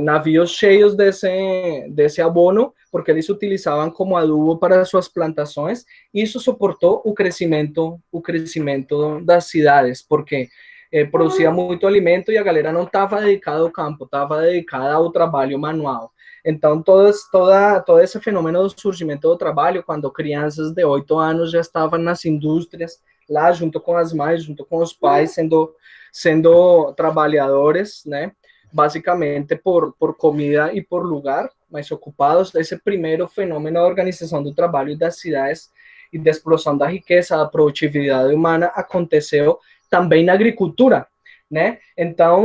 navios cheios desse abono, porque eles utilizavam como adubo para suas plantações. Isso suportou o crescimento das cidades, porque produzia muito alimento e a galera não estava dedicada ao campo, estava dedicada ao trabalho manual. Então, todo esse fenômeno do surgimento do trabalho, quando crianças de 8 anos já estavam nas indústrias, lá junto com as mães, junto com os pais, sendo trabalhadores, né? Basicamente por comida e por lugar, mas ocupados. Esse primeiro fenômeno da organização do trabalho e das cidades e da explosão da riqueza, da produtividade humana, aconteceu também na agricultura, né? Então,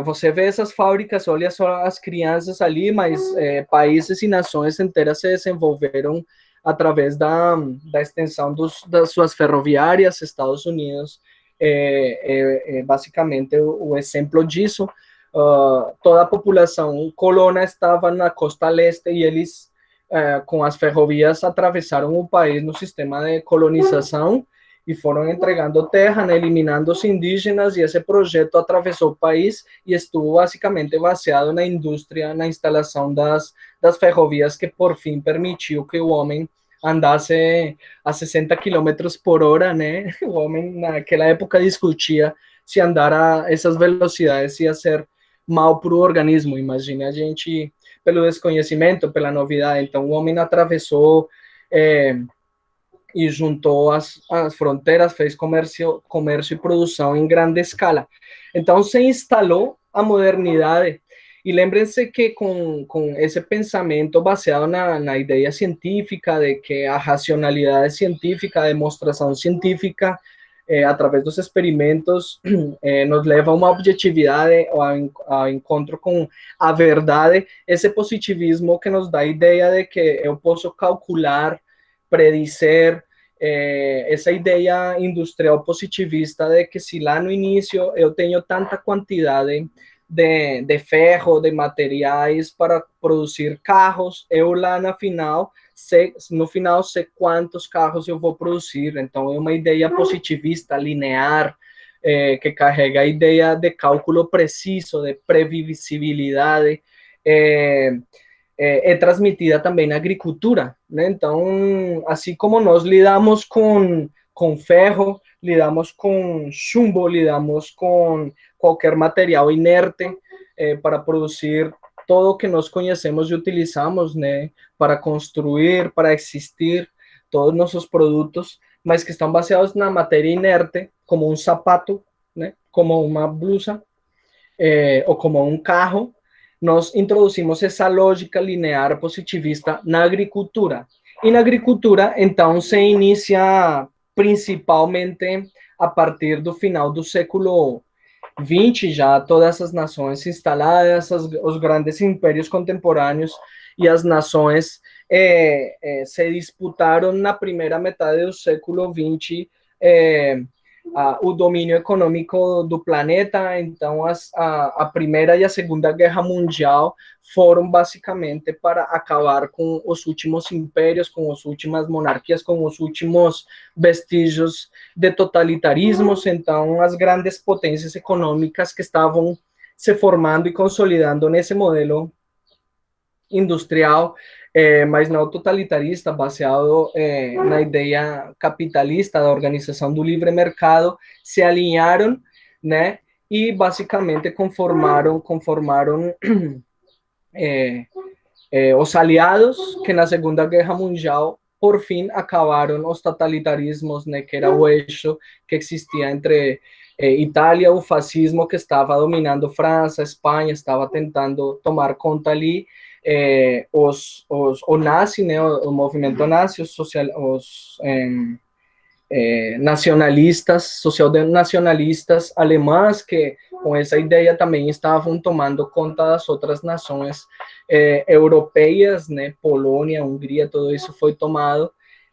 você vê essas fábricas, olha só as crianças ali, mas países e nações inteiras se desenvolveram através da extensão das suas ferroviárias. Estados Unidos basicamente o exemplo disso. Toda a população colona estava na costa leste e eles, com as ferrovias, atravessaram o país no sistema de colonização e foram entregando terra, né, eliminando os indígenas, e esse projeto atravessou o país e estuvo basicamente baseado na indústria, na instalação das ferrovias, que por fim permitiu que o homem andasse a 60 quilômetros por hora, né? O homem naquela época discutia se andar a essas velocidades ia ser mal para o organismo. Imagine a gente, pelo desconhecimento, pela novidade. Então, o homem atravessou e juntou as fronteiras, fez comércio e produção em grande escala. Então, se instalou a modernidade. E lembrem-se que com esse pensamento baseado na ideia científica, de que a racionalidade científica, a demonstração científica, através dos experimentos, nos leva a uma objetividade, ao encontro com a verdade, esse positivismo que nos dá a ideia de que eu posso calcular, predizer, essa ideia industrial positivista de que se lá no início eu tenho tanta quantidade de ferro, de materiais para produzir carros, eu lá no final sei quantos carros eu vou produzir. Então é uma ideia positivista, linear, que carrega a ideia de cálculo preciso, de previsibilidade, é transmitida também na agricultura, né? Então, assim como nós lidamos com ferro, lidamos com chumbo, lidamos com qualquer material inerte para produzir todo o que nós conhecemos e utilizamos, né, para construir, para existir, todos nossos produtos, mas que estão baseados na matéria inerte, como um sapato, né, como uma blusa, ou como um carro. Nós introduzimos essa lógica linear positivista na agricultura. E na agricultura, então, se inicia principalmente a partir do final do século XX, já todas as nações instaladas, os grandes impérios contemporâneos e as nações se disputaram na primeira metade do século XX o domínio econômico do planeta. Então, a Primeira e a Segunda Guerra Mundial foram basicamente para acabar com os últimos impérios, com as últimas monarquias, com os últimos vestígios de totalitarismos. Então, as grandes potências econômicas que estavam se formando e consolidando nesse modelo industrial, mas não totalitarista, baseado na ideia capitalista da organização do livre mercado, se alinharam, né, e basicamente conformaram os aliados que na Segunda Guerra Mundial por fin acabaram os totalitarismos, né, que era o eixo que existia entre Itália, o fascismo que estava dominando França, Espanha, estava tentando tomar conta ali, o nazi, né, o movimento nazi, nacionalistas, social-nacionalistas alemães, que com essa ideia também estavam tomando conta das outras nações europeias, né, Polônia, Hungria, tudo isso foi tomado,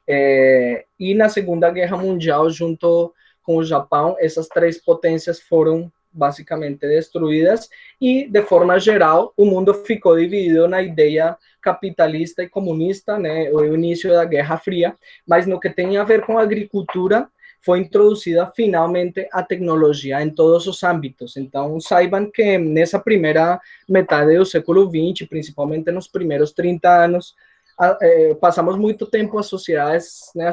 e na Segunda Guerra Mundial, junto com o Japão, essas três potências foram basicamente destruídas, e de forma geral o mundo ficou dividido na ideia capitalista e comunista, né, o início da Guerra Fria, mas no que tem a ver com a agricultura, foi introduzida finalmente a tecnologia em todos os âmbitos. Então, saibam que nessa primeira metade do século XX, principalmente nos primeiros 30 anos, passamos muito tempo, as sociedades, né, a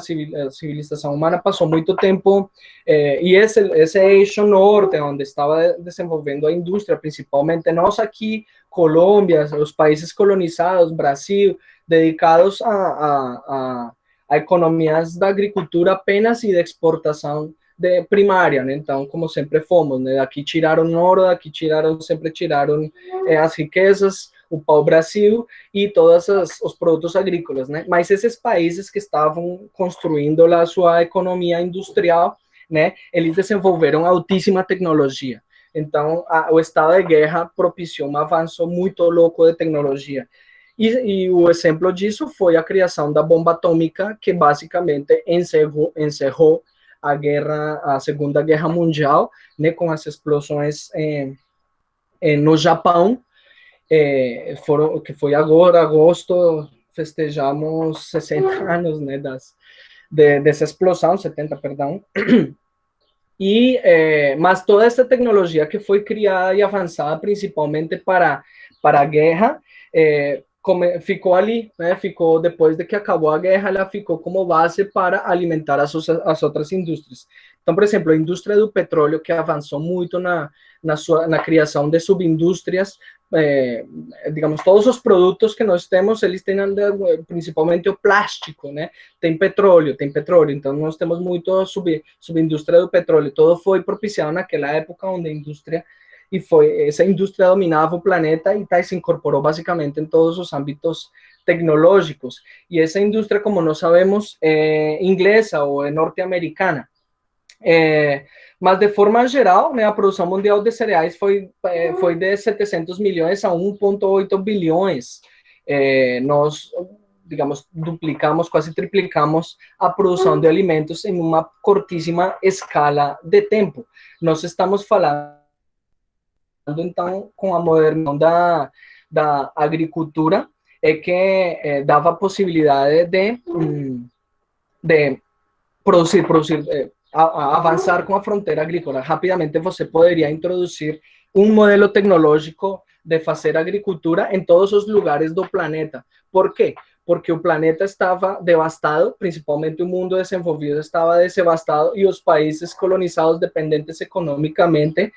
civilização humana passou muito tempo, e esse eixo norte, onde estava desenvolvendo a indústria, principalmente nós aqui, Colômbia, os países colonizados, Brasil, dedicados a economias da agricultura apenas e de exportação primária, né? Então, como sempre fomos, né? Daqui tiraram ouro, daqui sempre tiraram as riquezas, o pau-brasil e todos os produtos agrícolas, né? Mas esses países que estavam construindo a sua economia industrial, né? Eles desenvolveram altíssima tecnologia. Então, o estado de guerra propiciou um avanço muito louco de tecnologia. E o exemplo disso foi a criação da bomba atômica, que basicamente encerrou a Segunda Guerra Mundial, né, com as explosões no Japão, que foi agora, agosto, festejamos 60 anos, né, dessa explosão, 70, perdão. Mas toda essa tecnologia que foi criada e avançada principalmente para a guerra, ficou ali, né? Ficou depois de que acabou a guerra, ela ficou como base para alimentar as outras indústrias. Então, por exemplo, a indústria do petróleo, que avançou muito na criação de subindústrias, digamos, todos os produtos que nós temos, eles têm principalmente o plástico, né? Tem petróleo, então nós temos muito subindústria do petróleo. Todo foi propiciado naquela época onde a indústria essa indústria dominava o planeta e se incorporou basicamente em todos os âmbitos tecnológicos. E essa indústria, como nós sabemos, é inglesa ou é norte-americana. Mas de forma geral, né, a produção mundial de cereais foi de 700 milhões a 1,8 bilhões. Nós, digamos, duplicamos, quase triplicamos a produção de alimentos em uma curtíssima escala de tempo. Nós estamos falando, então, com a modernização da agricultura, que dava a possibilidade de produzir, avançar com a fronteira agrícola. Rapidamente você poderia introduzir um modelo tecnológico de fazer agricultura em todos os lugares do planeta. Por quê? Porque o planeta estava devastado, principalmente o mundo desenvolvido estava devastado, e os países colonizados, dependentes economicamente,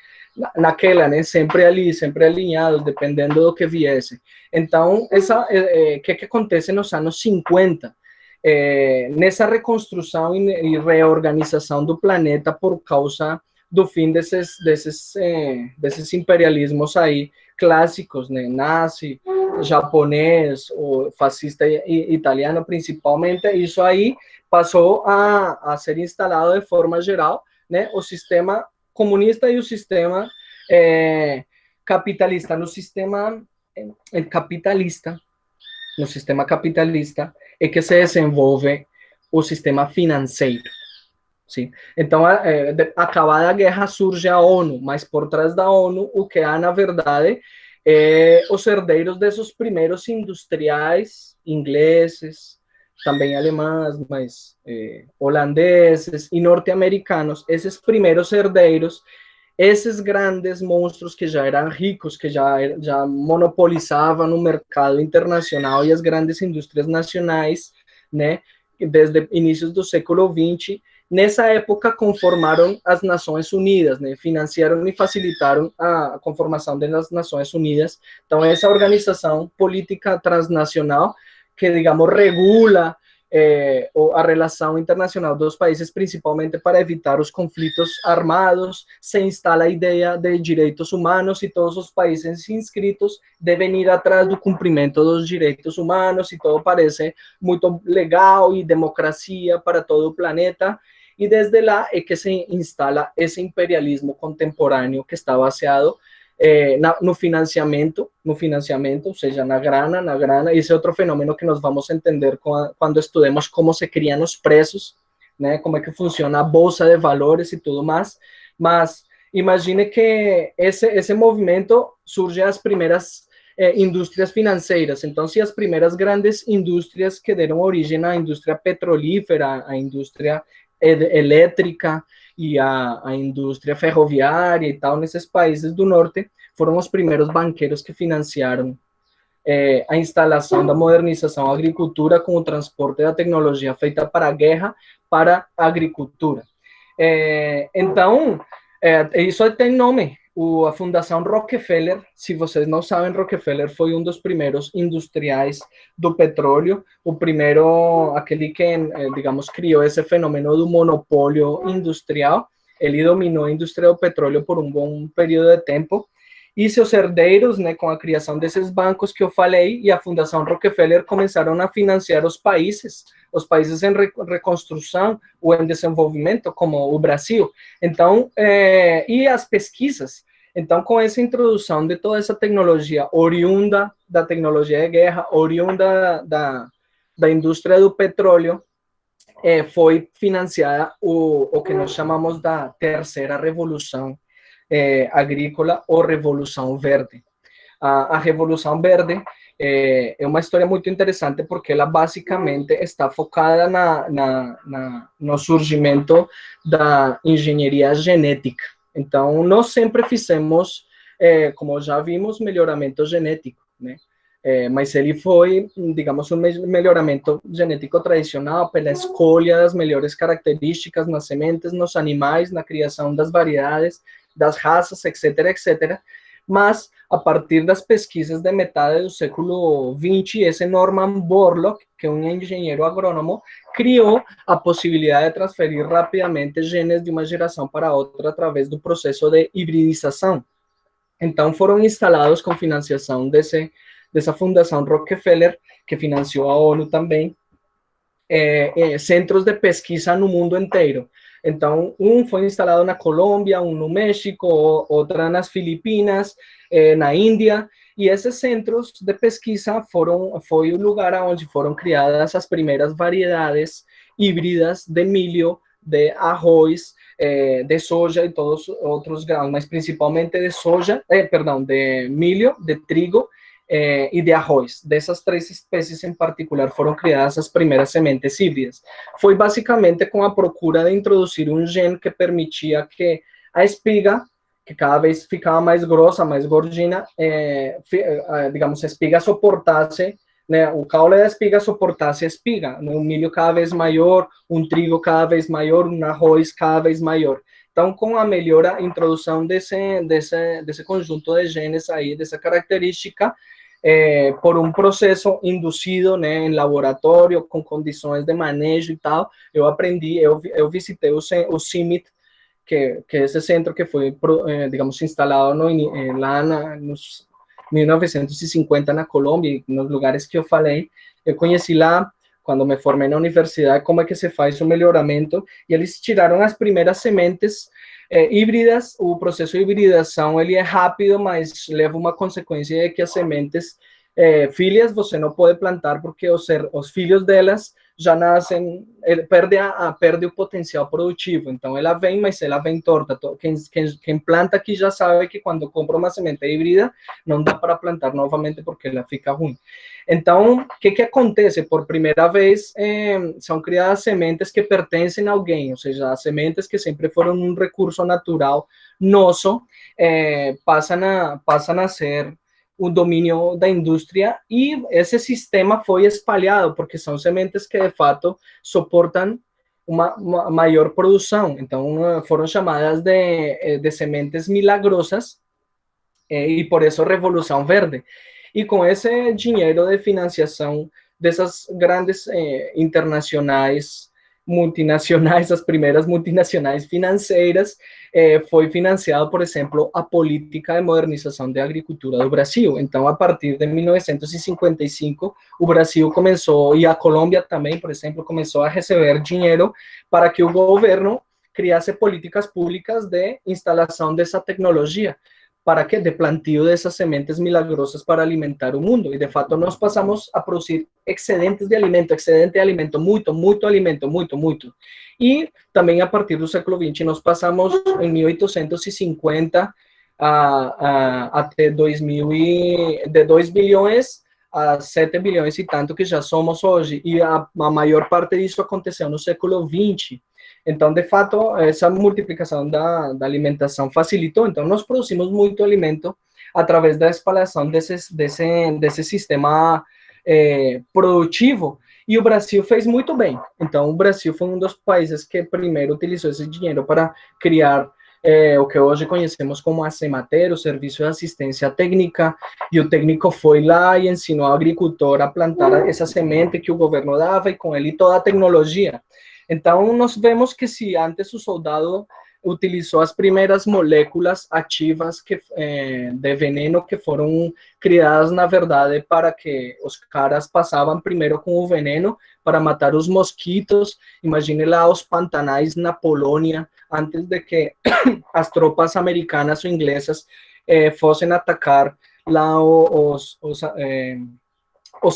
naquela, né, sempre ali, sempre alinhados, dependendo do que viesse. Então, o que acontece nos anos 50? Nessa reconstrução e reorganização do planeta por causa do fim desses imperialismos aí clássicos, né, nazi, japonês, o fascista italiano principalmente, isso aí passou a ser instalado de forma geral, né, o sistema comunista e o sistema capitalista. No sistema capitalista é que se desenvolve o sistema financeiro. Sim? Então, acabada a guerra, surge a ONU, mas por trás da ONU, o que há, na verdade, os herdeiros desses primeiros industriais ingleses, também alemães, mas holandeses e norte-americanos, esses primeiros herdeiros, esses grandes monstros que já eram ricos, que já monopolizavam o mercado internacional e as grandes indústrias nacionais, né, desde inícios do século XX, nessa época conformaram as Nações Unidas, né, financiaram e facilitaram a conformação das Nações Unidas. Então, essa organização política transnacional que, digamos, regula a relação internacional dos países, principalmente para evitar os conflitos armados, se instala a ideia de direitos humanos e todos os países inscritos devem ir atrás do cumprimento dos direitos humanos e todo parece muito legal e democracia para todo o planeta. E desde lá é que se instala esse imperialismo contemporâneo que está baseado no financiamento, ou seja, na grana, esse é outro fenômeno que nós vamos entender quando estudemos como se criam os preços, né, como é que funciona a bolsa de valores e tudo mais, mas imagine que esse movimento surge as primeiras indústrias financeiras, então se as primeiras grandes indústrias que deram origem à indústria petrolífera, à indústria elétrica, e a indústria ferroviária e tal, nesses países do norte, foram os primeiros banqueiros que financiaram a instalação da modernização da agricultura com o transporte da tecnologia feita para a guerra, para a agricultura. Então, isso tem nome, a Fundação Rockefeller. Se vocês não sabem, Rockefeller foi um dos primeiros industriais do petróleo, o primeiro, aquele que, digamos, criou esse fenômeno do monopólio industrial. Ele dominou a indústria do petróleo por um bom período de tempo, e seus herdeiros, né, com a criação desses bancos que eu falei, e a Fundação Rockefeller começaram a financiar os países em reconstrução ou em desenvolvimento, como o Brasil. Então, e as pesquisas. Então, com essa introdução de toda essa tecnologia oriunda da tecnologia de guerra, oriunda da indústria do petróleo, foi financiada o que nós chamamos da terceira revolução agrícola ou Revolução Verde. A Revolução Verde é uma história muito interessante porque ela basicamente está focada no surgimento da engenharia genética. Então, nós sempre fizemos, como já vimos, melhoramento genético, né? Mas ele foi, digamos, um melhoramento genético tradicional pela escolha das melhores características nas sementes, nos animais, na criação das variedades, das raças, etc., etc. Mas, a partir das pesquisas de metade do século XX, esse Norman Borlaug, que é um engenheiro agrônomo, criou a possibilidade de transferir rapidamente genes de uma geração para outra através do processo de hibridização. Então, foram instalados com financiação dessa Fundação Rockefeller, que financiou a ONU também, centros de pesquisa no mundo inteiro. Então, um foi instalado na Colômbia, um no México, outra nas Filipinas, na Índia, e esses centros de pesquisa foi o lugar onde foram criadas as primeiras variedades híbridas de milho, de arroz, de soja e todos outros grãos, mas principalmente de soja, de milho, de trigo e de arroz. Dessas três espécies em particular foram criadas as primeiras sementes híbridas. Foi basicamente com a procura de introduzir um gene que permitia que a espiga, que cada vez ficava mais grossa, mais gordinha, digamos, a espiga suportasse, né, o caule da espiga suportasse a espiga, né, um milho cada vez maior, um trigo cada vez maior, um arroz cada vez maior. Então, com a melhor introdução desse conjunto de genes aí, dessa característica, por um processo induzido, né, em laboratório, com condições de manejo e tal, eu visitei o CIMMYT, que é esse centro que foi, digamos, instalado lá nos 1950 na Colômbia, nos lugares que eu falei. Eu conheci lá, quando me formei na universidade, como é que se faz o melhoramento, e eles tiraram as primeiras sementes híbridas. O processo de hibridação ele é rápido, mas leva uma consequência de que as sementes filhas você não pode plantar, porque os filhos delas já nascem, perde o potencial produtivo. Então, ela vem, mas ela vem torta. Quem planta aqui já sabe que quando compra uma semente híbrida, não dá para plantar novamente porque ela fica ruim. Então, o que acontece? Por primeira vez, são criadas sementes que pertencem a alguém, ou seja, as sementes que sempre foram um recurso natural nosso, passam a ser o domínio da indústria, e esse sistema foi espalhado, porque são sementes que, de fato, suportam uma maior produção. Então, foram chamadas de sementes milagrosas, e por isso Revolução Verde. E com esse dinheiro de financiação dessas grandes internacionais, multinacionais, as primeiras multinacionais financeiras, foi financiado, por exemplo, a política de modernização da agricultura do Brasil. Então, a partir de 1955, o Brasil começou, e a Colômbia também, por exemplo, começou a receber dinheiro para que o governo criasse políticas públicas de instalação dessa tecnologia, para que de plantio dessas sementes milagrosas para alimentar o mundo. E de fato nós passamos a produzir excedente de alimento, muito alimento, muito. E também a partir do século XX nós passamos em 1850 até 2000 de 2 bilhões a 7 bilhões e tanto que já somos hoje. E a maior parte disso aconteceu no século XX. Então, de fato, essa multiplicação da alimentação facilitou. Então, nós produzimos muito alimento através da espalhação desse sistema produtivo, e o Brasil fez muito bem. Então, o Brasil foi um dos países que primeiro utilizou esse dinheiro para criar o que hoje conhecemos como a SEMATER, o Serviço de Assistência Técnica, e o técnico foi lá e ensinou ao agricultor a plantar essa semente que o governo dava, e com ele toda a tecnologia. Então, nós vemos que se antes o soldado utilizou as primeiras moléculas ativas de veneno que foram criadas, na verdade, para que os caras passavam primeiro com o veneno para matar os mosquitos. Imagine lá os pantanais na Polônia, antes de que as tropas americanas ou inglesas fossem atacar lá os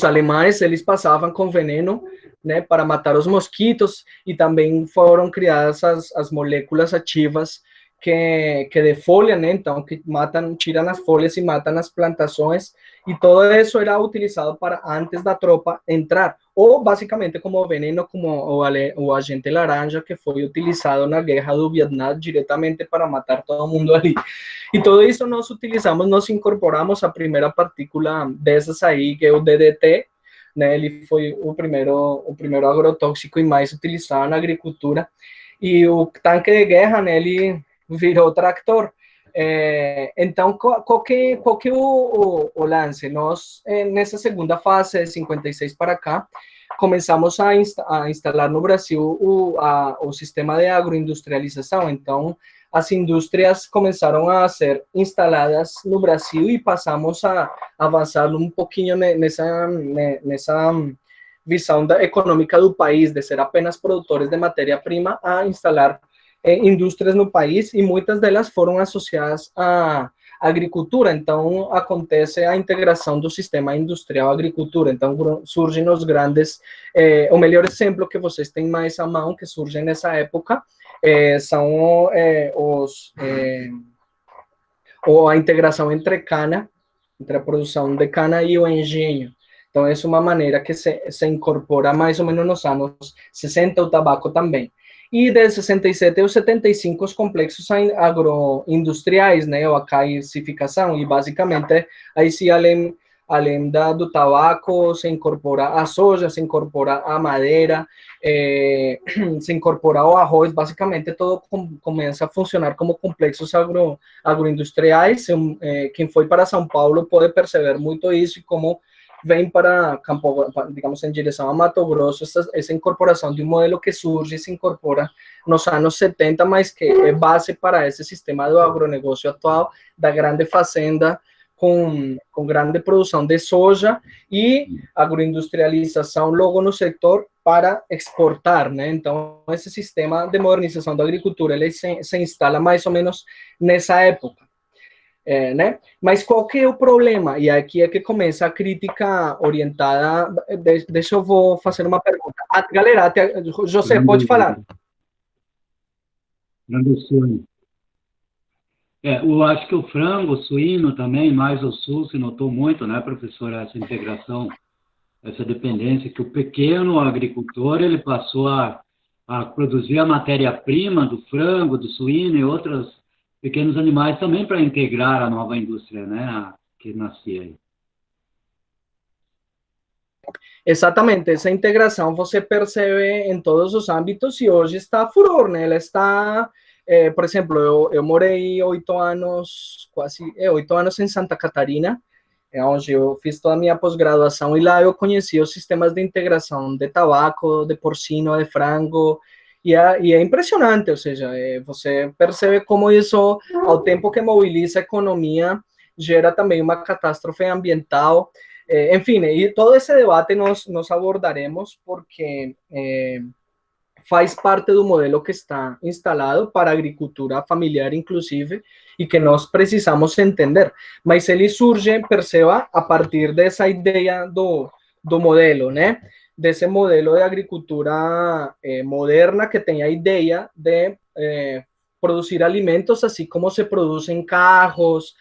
alemães, eles passavam com veneno, né, para matar os mosquitos, e também foram criadas as moléculas ativas que de folha, né, então que tiram as folhas e matam as plantações, e todo isso era utilizado para antes da tropa entrar, ou basicamente como veneno, como o agente laranja, que foi utilizado na guerra do Vietnã diretamente para matar todo mundo ali. E tudo isso nós utilizamos, nós incorporamos a primeira partícula dessas aí, que é o DDT, né? Ele foi o primeiro agrotóxico e mais utilizado na agricultura. E o tanque de guerra, né, ele virou trator. Então, qual que é o lance? Nós, nessa segunda fase, de 56 para cá, começamos a instalar no Brasil o sistema de agroindustrialização. Então, as indústrias começaram a ser instaladas no Brasil e passamos a avançar um pouquinho nessa visão econômica do país, de ser apenas produtores de matéria-prima, a instalar indústrias no país, e muitas delas foram associadas à agricultura. Então, acontece a integração do sistema industrial à agricultura. Então, surgem os grandes... o melhor exemplo que vocês têm mais à mão, que surge nessa época, são a integração entre a produção de cana e o engenho. Então, é uma maneira que se incorpora mais ou menos nos anos 60 o tabaco também. E de 67 aos 75 os complexos agroindustriais, né, ou a caixificação, e basicamente aí sim, além do tabaco, se incorpora a soja, se incorpora a madeira, se incorpora o arroz, basicamente todo começa a funcionar como complexos agroindustriais. Quem foi para São Paulo pode perceber muito isso, e como vem para Campo, digamos, em direção a Mato Grosso, essa incorporação de um modelo que surge e se incorpora nos anos 70, mas que é base para esse sistema do agronegócio atual, da grande fazenda, com grande produção de soja e agroindustrialização logo no setor para exportar, né? Então, esse sistema de modernização da agricultura, ele se instala mais ou menos nessa época. Né? Mas qual que é o problema? E aqui é que começa a crítica orientada. Deixa eu vou fazer uma pergunta. Galera, José, pode falar. Frango suíno. Eu acho que o frango suíno também, mais o sul, se notou muito, né, professora, essa integração, essa dependência, que o pequeno agricultor, ele passou a produzir a matéria-prima do frango, do suíno e outros pequenos animais também para integrar a nova indústria, né, que nascia aí. Exatamente, essa integração você percebe em todos os âmbitos, e hoje está furor, né? Ela está, por exemplo, eu morei 8 anos, quase 8 anos em Santa Catarina, é onde eu fiz toda a minha pós-graduação, e lá eu conheci os sistemas de integração de tabaco, de porcino, de frango, e é impressionante, ou seja, você percebe como isso, ao tempo que mobiliza a economia, gera também uma catástrofe ambiental, enfim, e todo esse debate nós abordaremos, porque faz parte do modelo que está instalado para a agricultura familiar, inclusive, e que nós precisamos entender. Mas ele surge, perceba, a partir dessa ideia do modelo, né? Desse modelo de agricultura moderna que tem a ideia de producir alimentos assim como se producen carros,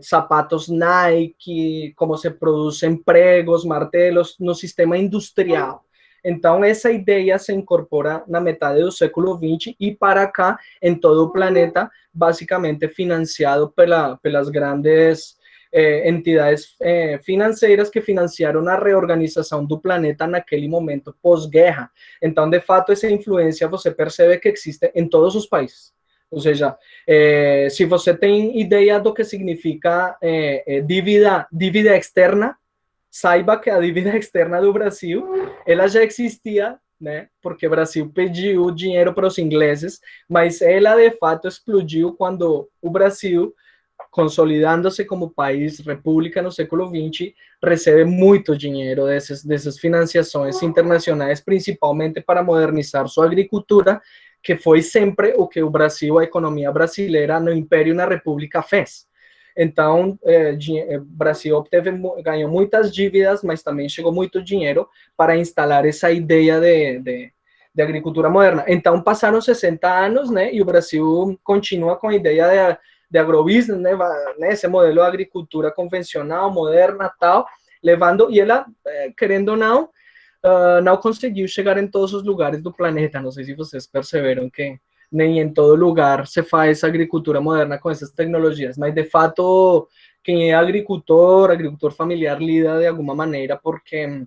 sapatos Nike, como se producen pregos, martelos, no sistema industrial. Então, essa ideia se incorpora na metade do século XX e para cá, em todo o planeta, basicamente financiado pelas grandes entidades financeiras que financiaram a reorganização do planeta naquele momento pós-guerra. Então, de fato, essa influência você percebe que existe em todos os países. Ou seja, se você tem ideia do que significa dívida externa, saiba que a dívida externa do Brasil, ela já existia, né? Porque o Brasil pediu dinheiro para os ingleses, mas ela de fato explodiu quando o Brasil, consolidando-se como país, república no século XX, recebe muito dinheiro dessas financiações internacionais, principalmente para modernizar sua agricultura, que foi sempre o que o Brasil, a economia brasileira no Império e na República fez. Então, o Brasil ganhou muitas dívidas, mas também chegou muito dinheiro para instalar essa ideia de agricultura moderna. Então, passaram 60 anos, né, e o Brasil continua com a ideia de agrobusiness, né, esse modelo de agricultura convencional, moderna, tal, levando, e ela, querendo ou não conseguiu chegar em todos os lugares do planeta. Não sei se vocês perceberam que nem em todo lugar se faz agricultura moderna com essas tecnologias, mas de fato quem é agricultor familiar lida de alguma maneira, porque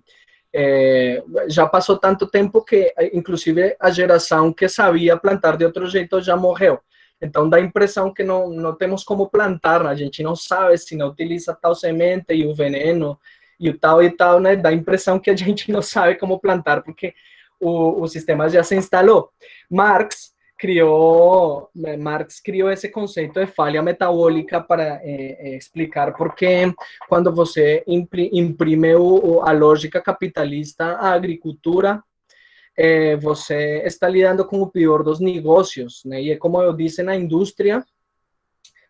já passou tanto tempo que inclusive a geração que sabia plantar de outro jeito já morreu. Então dá a impressão que não temos como plantar, a gente não sabe se não utiliza tal semente e o veneno e o tal, né? Dá a impressão que a gente não sabe como plantar, porque o sistema já se instalou. Marx criou esse conceito de falha metabólica para explicar por que quando você imprime a lógica capitalista à agricultura, você está lidando com o pior dos negócios, né? E como eu disse, na indústria,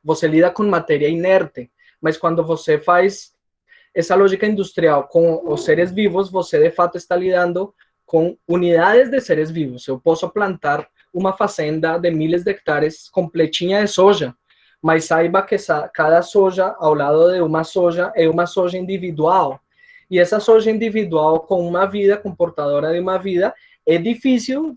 você lida com matéria inerte, mas quando você faz essa lógica industrial com os seres vivos, você de fato está lidando com unidades de seres vivos. Eu posso plantar uma fazenda de miles de hectares completinha de soja, mas saiba que cada soja, ao lado de uma soja, é uma soja individual. E essa soja individual, com uma vida, comportadora de uma vida, é difícil,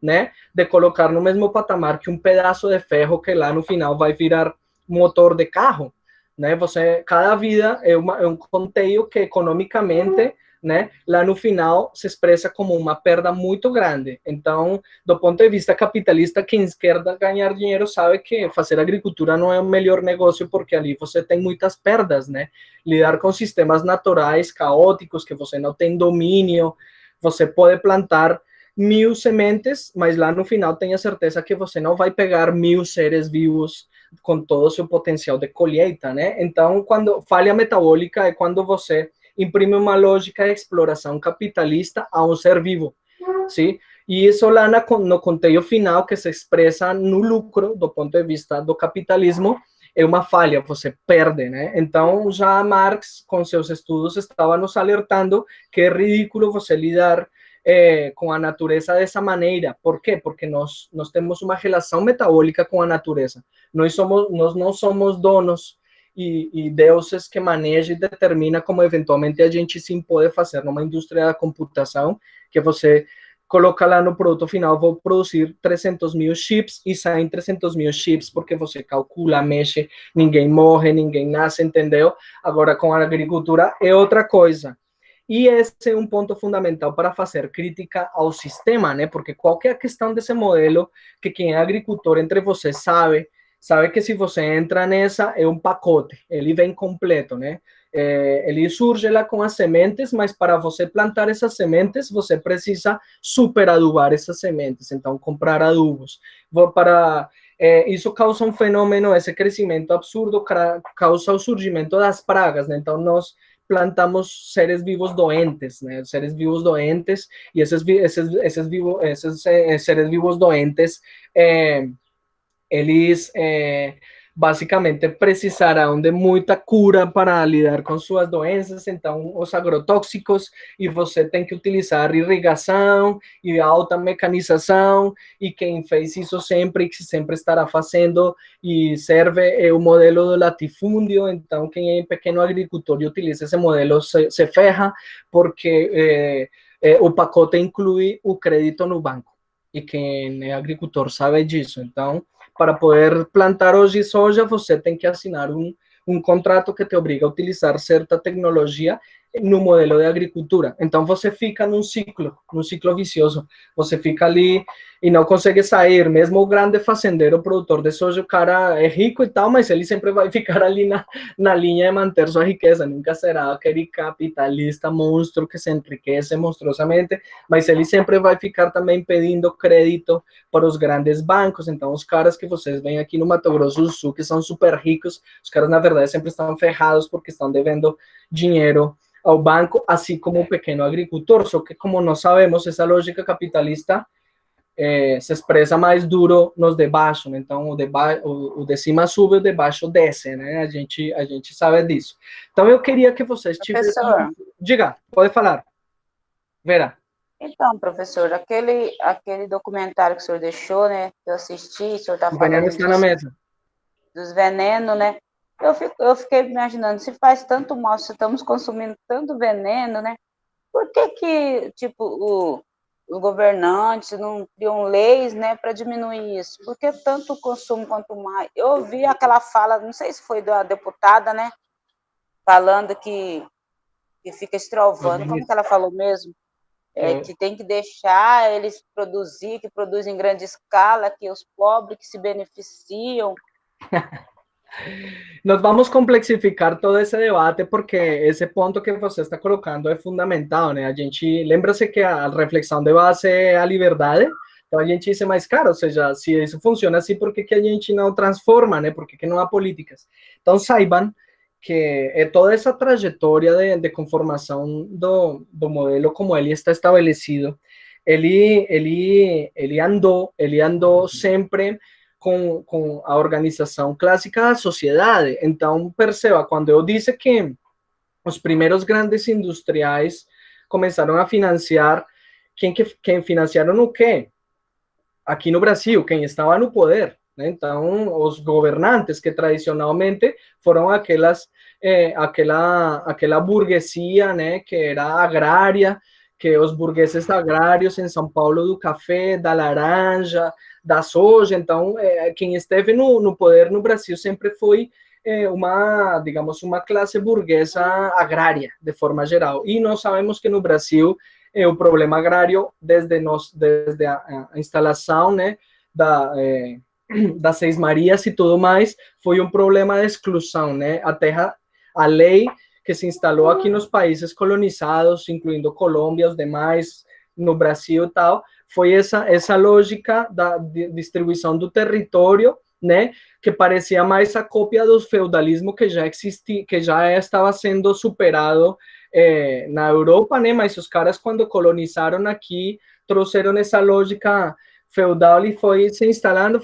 né, de colocar no mesmo patamar que um pedaço de ferro que lá no final vai virar motor de carro, né? Cada vida é um conteúdo que economicamente, né, lá no final se expressa como uma perda muito grande. Então, do ponto de vista capitalista, quem quer ganhar dinheiro sabe que fazer agricultura não é o melhor negócio, porque ali você tem muitas perdas, né? Lidar com sistemas naturais caóticos que você não tem domínio, você pode plantar 1000 sementes, mas lá no final tenha certeza que você não vai pegar 1000 seres vivos com todo o seu potencial de colheita, né? Então, quando falha metabólica é quando você imprime uma lógica de exploração capitalista a um ser vivo, sim? E isso lá no conteúdo final, que se expressa no lucro, do ponto de vista do capitalismo, é uma falha, você perde, né? Então, já Marx, com seus estudos, estava nos alertando que é ridículo você lidar com a natureza dessa maneira. Por quê? Porque nós temos uma relação metabólica com a natureza. Nós não somos donos e deuses que maneja e determina como eventualmente a gente sim pode fazer numa indústria da computação, que você coloca lá no produto final, vou produzir 300 mil chips e saem 300 mil chips, porque você calcula, mexe, ninguém morre, ninguém nasce, entendeu? Agora, com a agricultura é outra coisa. E esse é um ponto fundamental para fazer crítica ao sistema, né? Porque qual que é a questão desse modelo, que quem é agricultor entre vocês sabe que se você entra nessa, é um pacote, ele vem completo, né? Ele surge lá com as sementes, mas para você plantar essas sementes, você precisa superadubar essas sementes, então comprar adubos. Isso causa um fenômeno, esse crescimento absurdo causa o surgimento das pragas, né? Então nós plantamos seres vivos doentes, né? Seres vivos doentes, e esses seres vivos doentes, eles basicamente precisarão de muita cura para lidar com suas doenças, então os agrotóxicos, e você tem que utilizar irrigação e alta mecanização, e quem fez isso sempre estará fazendo, e serve o modelo do latifúndio. Então quem é pequeno agricultor e utiliza esse modelo se ferra, porque o pacote inclui o crédito no banco, e quem é agricultor sabe disso. Então, para poder plantar hoje soja, você tem que assinar um contrato que te obriga a utilizar certa tecnologia no modelo de agricultura. Então, você fica num ciclo vicioso. Você fica ali e não consegue sair. Mesmo o grande fazendeiro, o produtor de soja, o cara é rico e tal, mas ele sempre vai ficar ali na linha de manter sua riqueza. Nunca será aquele capitalista monstro que se enriquece monstruosamente, mas ele sempre vai ficar também pedindo crédito para os grandes bancos. Então, os caras que vocês veem aqui no Mato Grosso do Sul, que são super ricos, os caras, na verdade, sempre estão ferrados porque estão devendo dinheiro ao banco, assim como o pequeno agricultor. Só que, como nós sabemos, essa lógica capitalista se expressa mais duro nos de baixo, né? Então o de cima sube, o de baixo desce, né? A gente sabe disso. Então eu queria que vocês tivessem... Professor. Diga, pode falar. Vera. Então, professor, aquele documentário que o senhor deixou, né, que eu assisti, o senhor está falando... O veneno está na mesa. Dos venenos, né? Eu fiquei imaginando, se faz tanto mal, se estamos consumindo tanto veneno, né? Por que tipo, os governantes não criam leis, né, para diminuir isso? Por que tanto consumo quanto mais? Eu ouvi aquela fala, não sei se foi da deputada, né, falando que fica estrovando, como que ela falou mesmo? Que tem que deixar eles produzir, que produzem em grande escala, que os pobres que se beneficiam. Nós vamos complexificar todo esse debate, porque esse ponto que você está colocando é fundamental, né? A gente lembra-se que a reflexão de base é a liberdade. Então a gente diz, mas cara, ou seja, se isso funciona assim, por que a gente não transforma, né? Por que não há políticas? Então saibam que toda essa trajetória de conformação do modelo como ele está estabelecido, ele andou sempre com a organização clássica da sociedade. Então, perceba, quando eu disse que os primeiros grandes industriais começaram a financiar, quem financiaram o quê? Aqui no Brasil, quem estava no poder, né? Então, os governantes que tradicionalmente foram aquela burguesia, né, que era agrária, que os burgueses agrários em São Paulo do café, da laranja, da soja. Então, quem esteve no poder no Brasil sempre foi digamos, uma classe burguesa agrária, de forma geral. E nós sabemos que no Brasil o problema agrário, desde a instalação, né, das Seis Marias e tudo mais, foi um problema de exclusão, né? A lei que se instalou aqui nos países colonizados, incluindo Colômbia, os demais, no Brasil e tal, foi essa lógica da distribuição do território, né, que parecia mais a cópia do feudalismo que já existia, que já estava sendo superado na Europa, né, mas os caras, quando colonizaram aqui, trouxeram essa lógica feudal e foi se instalando,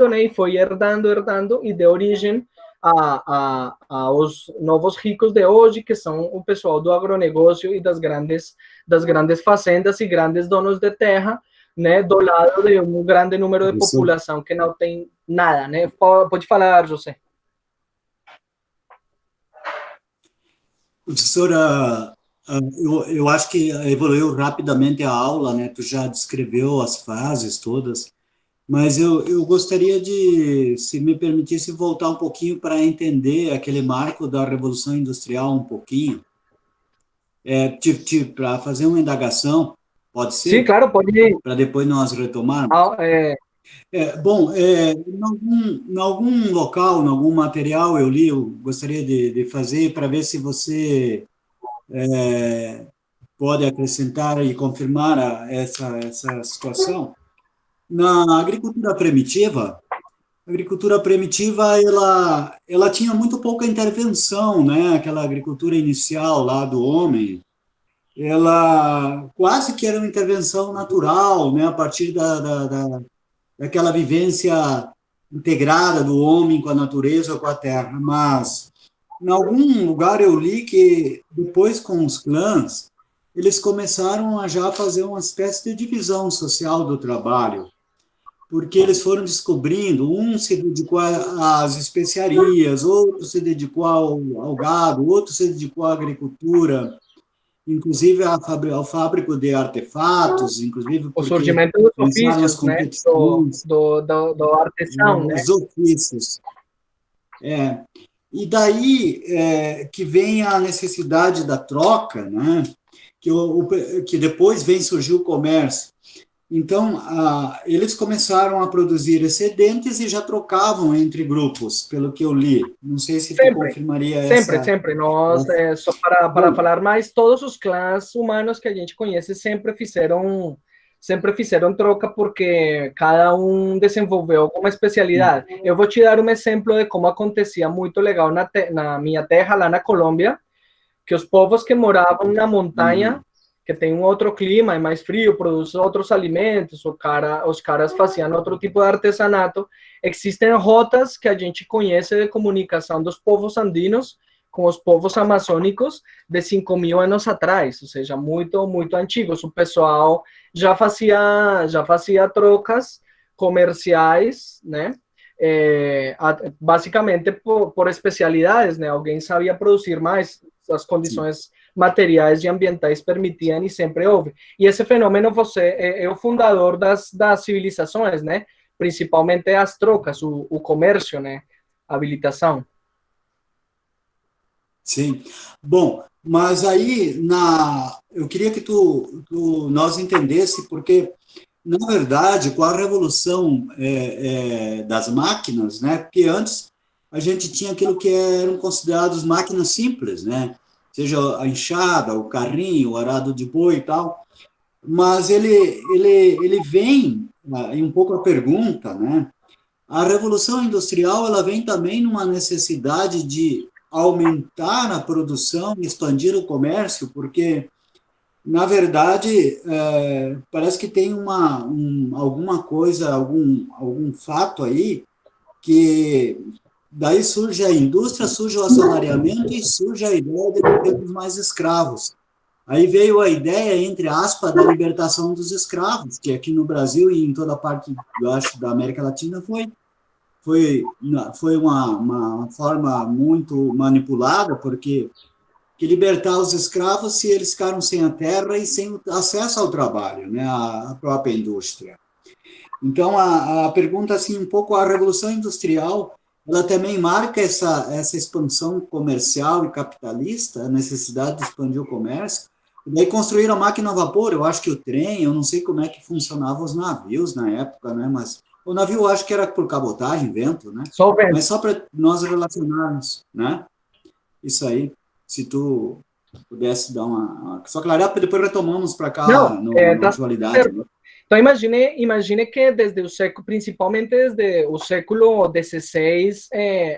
né, e foi herdando, e deu origem aos novos ricos de hoje, que são o pessoal do agronegócio e das grandes fazendas e grandes donos de terra, né, do lado de um grande número de população que não tem nada, né? Pode falar, José. Professora, eu acho que evoluiu rapidamente a aula, né? Tu já descreveu as fases todas, mas eu gostaria de, se me permitisse, voltar um pouquinho para entender aquele marco da Revolução Industrial um pouquinho, para fazer uma indagação, pode ser? Sim, claro, pode ir. Para depois nós retomarmos. Bom, em algum local, em algum material eu gostaria de fazer para ver se você pode acrescentar e confirmar essa situação. Na agricultura primitiva ela tinha muito pouca intervenção, né? Aquela agricultura inicial lá do homem, ela quase que era uma intervenção natural, né? A partir daquela vivência integrada do homem com a natureza, com a terra. Mas em algum lugar eu li que depois com os clãs eles começaram a já fazer uma espécie de divisão social do trabalho, porque eles foram descobrindo, um se dedicou às especiarias, outro se dedicou ao gado, outro se dedicou à agricultura, inclusive ao fábrico de artefatos, inclusive O porque surgimento dos começaram as ofícios, né? competições, Do artesão, né? os ofícios. E daí que vem a necessidade da troca, né? Que depois vem surgir o comércio. Então, eles começaram a produzir excedentes e já trocavam entre grupos, pelo que eu li. Não sei se tu Sempre, confirmaria sempre, sempre. Nós, só para Bom, falar mais, todos os clãs humanos que a gente conhece sempre fizeram troca porque cada um desenvolveu alguma especialidade. Eu vou te dar um exemplo de como acontecia muito legal na minha terra, lá na Colômbia, que os povos que moravam na montanha, que tem um outro clima, é mais frio, produz outros alimentos, os caras faziam outro tipo de artesanato. Existem rotas que a gente conhece de comunicação dos povos andinos com os povos amazônicos de 5.000 anos atrás, ou seja, muito, muito antigos. O pessoal já fazia trocas comerciais, né? Basicamente por especialidades, né? Alguém sabia produzir mais, as condições materiais e ambientais permitiam e sempre houve. E esse fenômeno é o fundador das civilizações, né? Principalmente as trocas, o comércio, né? A habilitação. sim. Bom, mas aí eu queria que nós entendesse, porque na verdade, com a revolução das máquinas, né? Porque antes a gente tinha aquilo que eram considerados máquinas simples, né? Seja a enxada, o carrinho, o arado de boi e tal. Mas ele vem, e um pouco a pergunta, né? A revolução industrial ela vem também numa necessidade de aumentar a produção e expandir o comércio, porque na verdade, parece que tem alguma coisa, algum fato aí, que daí surge a indústria, surge o assalariamento e surge a ideia de não termos mais escravos. Aí veio a ideia, entre aspas, da libertação dos escravos, que aqui no Brasil e em toda a parte, eu acho, da América Latina foi uma forma muito manipulada, porque que libertar os escravos se eles ficaram sem a terra e sem acesso ao trabalho, né, a própria indústria. Então, a pergunta, assim, um pouco a Revolução Industrial, ela também marca essa expansão comercial e capitalista, a necessidade de expandir o comércio, e daí construíram a máquina a vapor, eu acho que o trem, eu não sei como é que funcionavam os navios na época, né, mas o navio eu acho que era por cabotagem, vento, né, Só vento. mas só para nós relacionarmos, né, isso aí. Se tu pudesse dar só clarear, depois retomamos para cá na atualidade. Né? Então, imagine que desde o século, principalmente desde o século XVI,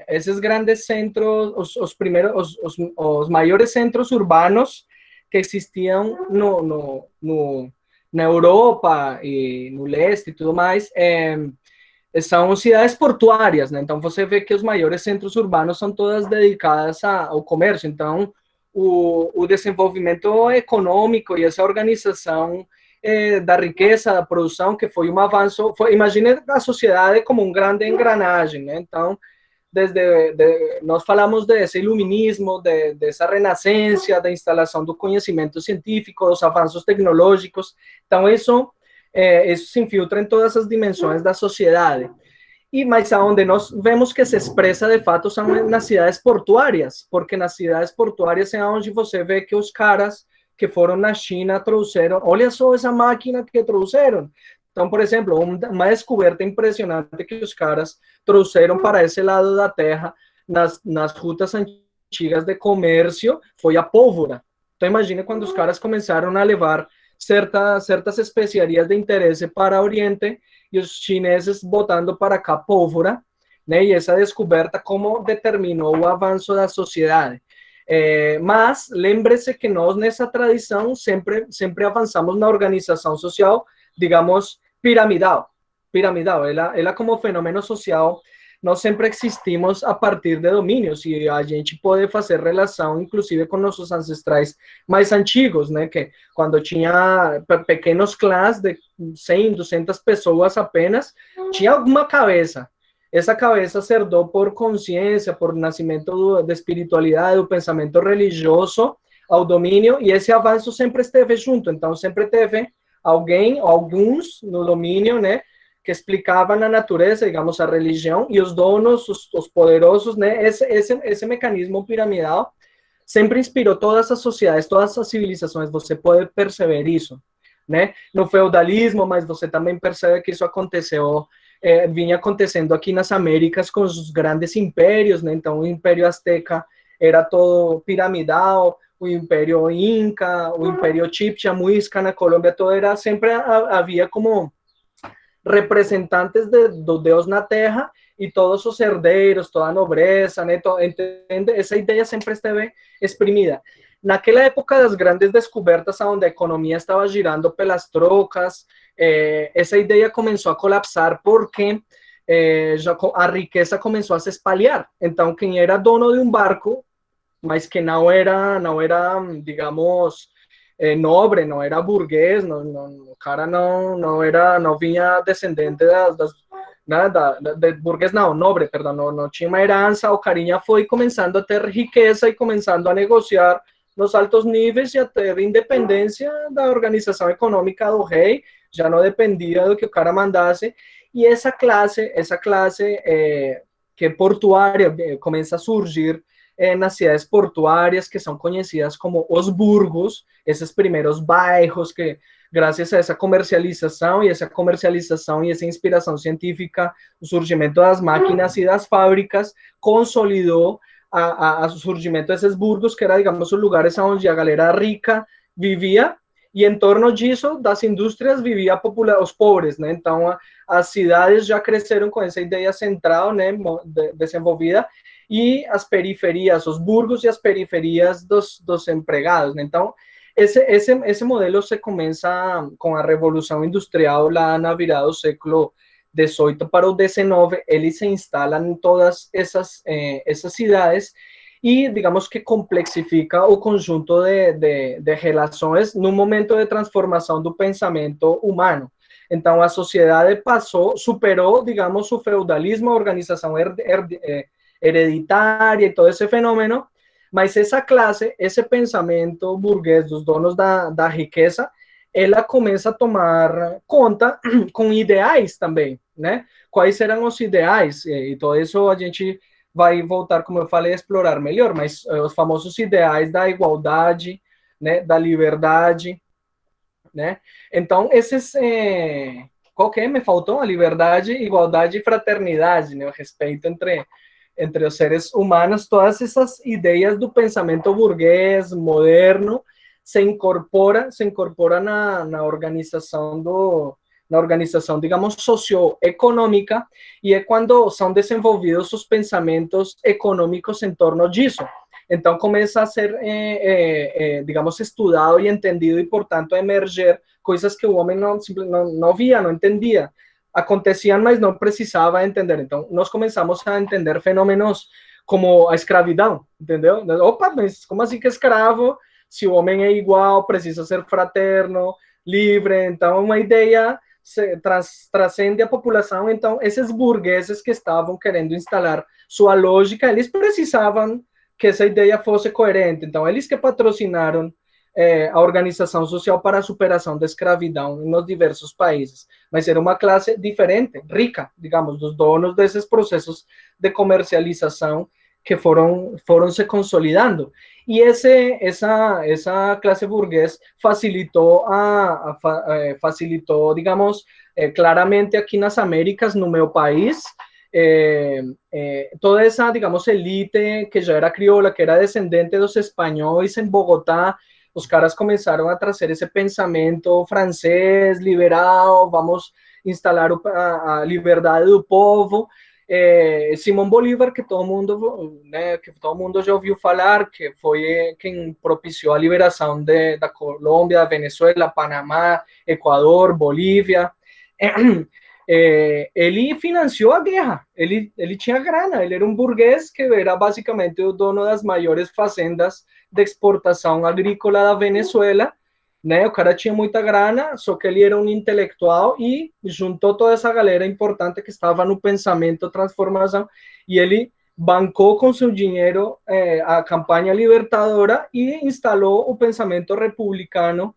esses grandes centros, os maiores centros urbanos que existiam na Europa e no leste e tudo mais, são cidades portuárias, né? Então você vê que os maiores centros urbanos são todas dedicadas ao comércio. Então o desenvolvimento econômico e essa organização da riqueza, da produção, que foi um avanço, imagine a sociedade como grande engranagem, né? Então nós falamos desse iluminismo, dessa renascença, da instalação do conhecimento científico, dos avanços tecnológicos. Então isso se infiltra em todas as dimensões da sociedade. Mas aonde nós vemos que se expressa de fato são nas cidades portuárias, porque nas cidades portuárias é onde você vê que os caras que foram na China trouxeram, olha só essa máquina que trouxeram, Então, por exemplo, uma descoberta impressionante que os caras trouxeram para esse lado da terra, nas rutas antigas de comércio, foi a pólvora. Então, imagina quando os caras começaram a levar certas especiarias de interesse para o Oriente e os chineses botando para cá pólvora, né? E essa descoberta como determinou o avanço da sociedade. Mas lembre-se que nós, nessa tradição, sempre avançamos na organização social, digamos, piramidal. Ela como fenômeno social, nós sempre existimos a partir de domínios, e a gente pode fazer relação, inclusive, com nossos ancestrais mais antigos, né? Que quando tinha pequenos clãs de 100, 200 pessoas apenas, tinha alguma cabeça. Essa cabeça se herdou por consciência, por nascimento da espiritualidade, do pensamento religioso ao domínio, e esse avanço sempre esteve junto. Então, sempre teve alguém, alguns no domínio, né, que explicavam a natureza, digamos, a religião, e os donos, os poderosos, né, esse mecanismo piramidal sempre inspirou todas as sociedades, todas as civilizações. Você pode perceber isso, né, no feudalismo, mas você também percebe que isso aconteceu, vinha acontecendo aqui nas Américas com os grandes impérios, né? Então o Império Azteca era todo piramidal, o Império Inca, o Império Chibcha, Muisca na Colômbia, todo era, sempre havia como representantes do Deus na Terra e todos os herdeiros, toda a nobreza, né? Entende? Essa ideia sempre esteve exprimida. Naquela época das grandes descobertas, onde a economia estava girando pelas trocas, essa ideia começou a colapsar porque a riqueza começou a se espalhar. Então, quem era dono de um barco, mas que não era digamos, nobre, não era burguês, o cara não vinha descendente de burguês, não, nobre, perdão, não tinha uma herança, o carinha foi começando a ter riqueza e começando a negociar nos altos níveis e a ter independência da organização econômica do rei, já não dependia do que o cara mandasse, e essa classe que é portuária começa a surgir nas cidades portuárias, que são conhecidas como os burgos, esses primeiros bairros que, graças a essa comercialização e essa inspiração científica, o surgimento das máquinas e das fábricas consolidou o surgimento desses burgos, que era, digamos, os lugares onde a galera rica vivia, e em torno disso, das indústrias, vivia os pobres, né? Então, as cidades já cresceram com essa ideia central, né, desenvolvida, e as periferias, os burgos e as periferias dos empregados, né? Então, esse modelo se começa com a Revolução Industrial lá na virada do século XVIII para o XIX, ele se instala em todas essas cidades e, digamos que complexifica o conjunto de relações num momento de transformação do pensamento humano. Então, a sociedade superou, digamos, o feudalismo, a organização hereditária e todo esse fenômeno, mas essa classe, esse pensamento burguês dos donos da riqueza, ela começa a tomar conta com ideais também, né? Quais serão os ideais? E todo isso a gente vai voltar, como eu falei, a explorar melhor, mas os famosos ideais da igualdade, né, da liberdade, né? Então, qual que é? Me faltou a liberdade, igualdade e fraternidade, né? O respeito entre os seres humanos, todas essas ideias do pensamento burguês, moderno, se incorpora na organização, digamos, socioeconômica, e é quando são desenvolvidos os pensamentos econômicos em torno disso. Então, começa a ser, digamos, estudado e entendido, e, portanto, a emerger coisas que o homem não via, não entendia. Aconteciam, mas não precisava entender. Então, nós começamos a entender fenômenos como a escravidão, entendeu? Opa, mas como assim que escravo? Se o homem é igual, precisa ser fraterno, livre. Então, uma ideia transcende a população. Então, esses burgueses que estavam querendo instalar sua lógica, eles precisavam que essa ideia fosse coerente. Então, eles que patrocinaram a organização social para a superação da escravidão nos diversos países. Mas era uma classe diferente, rica, digamos, dos donos desses processos de comercialização que fueron se consolidando. Y esa clase burgués facilitou, digamos, claramente aqui nas Américas, no meu país, toda essa, digamos, elite que já era crioula, que era descendente dos espanhóis em Bogotá, os caras começaram a trazer esse pensamento francês, liberal, vamos instalar a liberdade do povo. Simão Bolívar, que todo mundo já ouviu falar, que foi quem propiciou a liberação da Colômbia, da Venezuela, Panamá, Equador, Bolívia. Ele financiou a guerra, ele tinha grana, ele era um burguês que era basicamente o dono das maiores fazendas de exportação agrícola da Venezuela, né? O cara tinha muita grana, só que ele era um intelectual e juntou toda essa galera importante que estava no pensamento transformação e ele bancou com seu dinheiro a campanha libertadora e instalou o pensamento republicano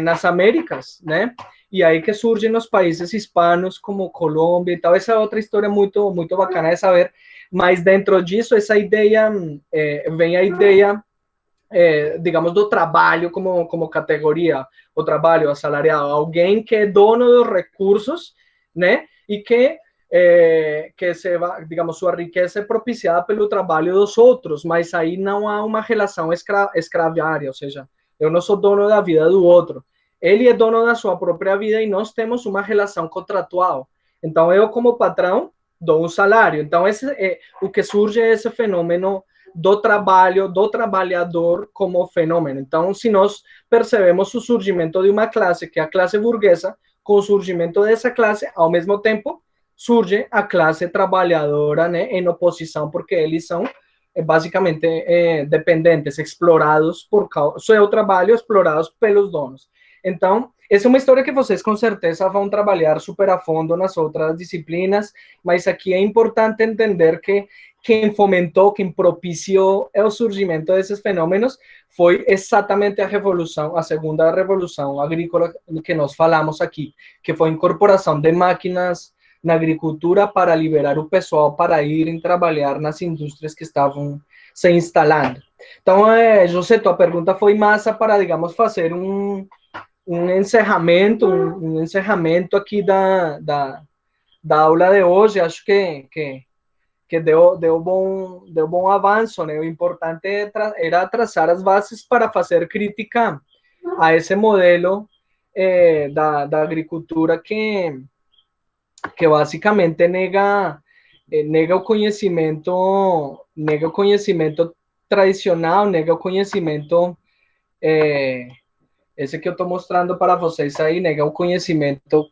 nas Américas, né? E aí que surgem os países hispanos como Colômbia e tal. Essa é outra história muito, muito bacana de saber, mas dentro disso, essa ideia, vem a ideia, digamos, do trabalho como categoria, o trabalho assalariado, alguém que é dono dos recursos, né, e que digamos, sua riqueza é propiciada pelo trabalho dos outros, mas aí não há uma relação escraviária, ou seja, eu não sou dono da vida do outro, ele é dono da sua própria vida e nós temos uma relação contratual. Então, eu como patrão dou um salário. Então, o que surge é esse fenômeno do trabalho, do trabalhador como fenômeno. Então, se nós percebemos o surgimento de uma classe, que é a classe burguesa, com o surgimento dessa classe, ao mesmo tempo, surge a classe trabalhadora, né, em oposição, porque eles são basicamente dependentes, explorados por seu trabalho, explorados pelos donos. Então, essa é uma história que vocês com certeza vão trabalhar super a fundo nas outras disciplinas, mas aqui é importante entender que quem fomentou, quem propiciou o surgimento desses fenômenos foi exatamente a segunda revolução agrícola que nós falamos aqui, que foi a incorporação de máquinas na agricultura para liberar o pessoal para irem trabalhar nas indústrias que estavam se instalando. Então, José, tua pergunta foi massa para, digamos, fazer um encerramento aqui da aula de hoje. Acho que deu bom avanço, né? O importante era traçar as bases para fazer crítica a esse modelo da agricultura que basicamente nega o conhecimento tradicional, nega o conhecimento esse que eu estou mostrando para vocês aí, nega o conhecimento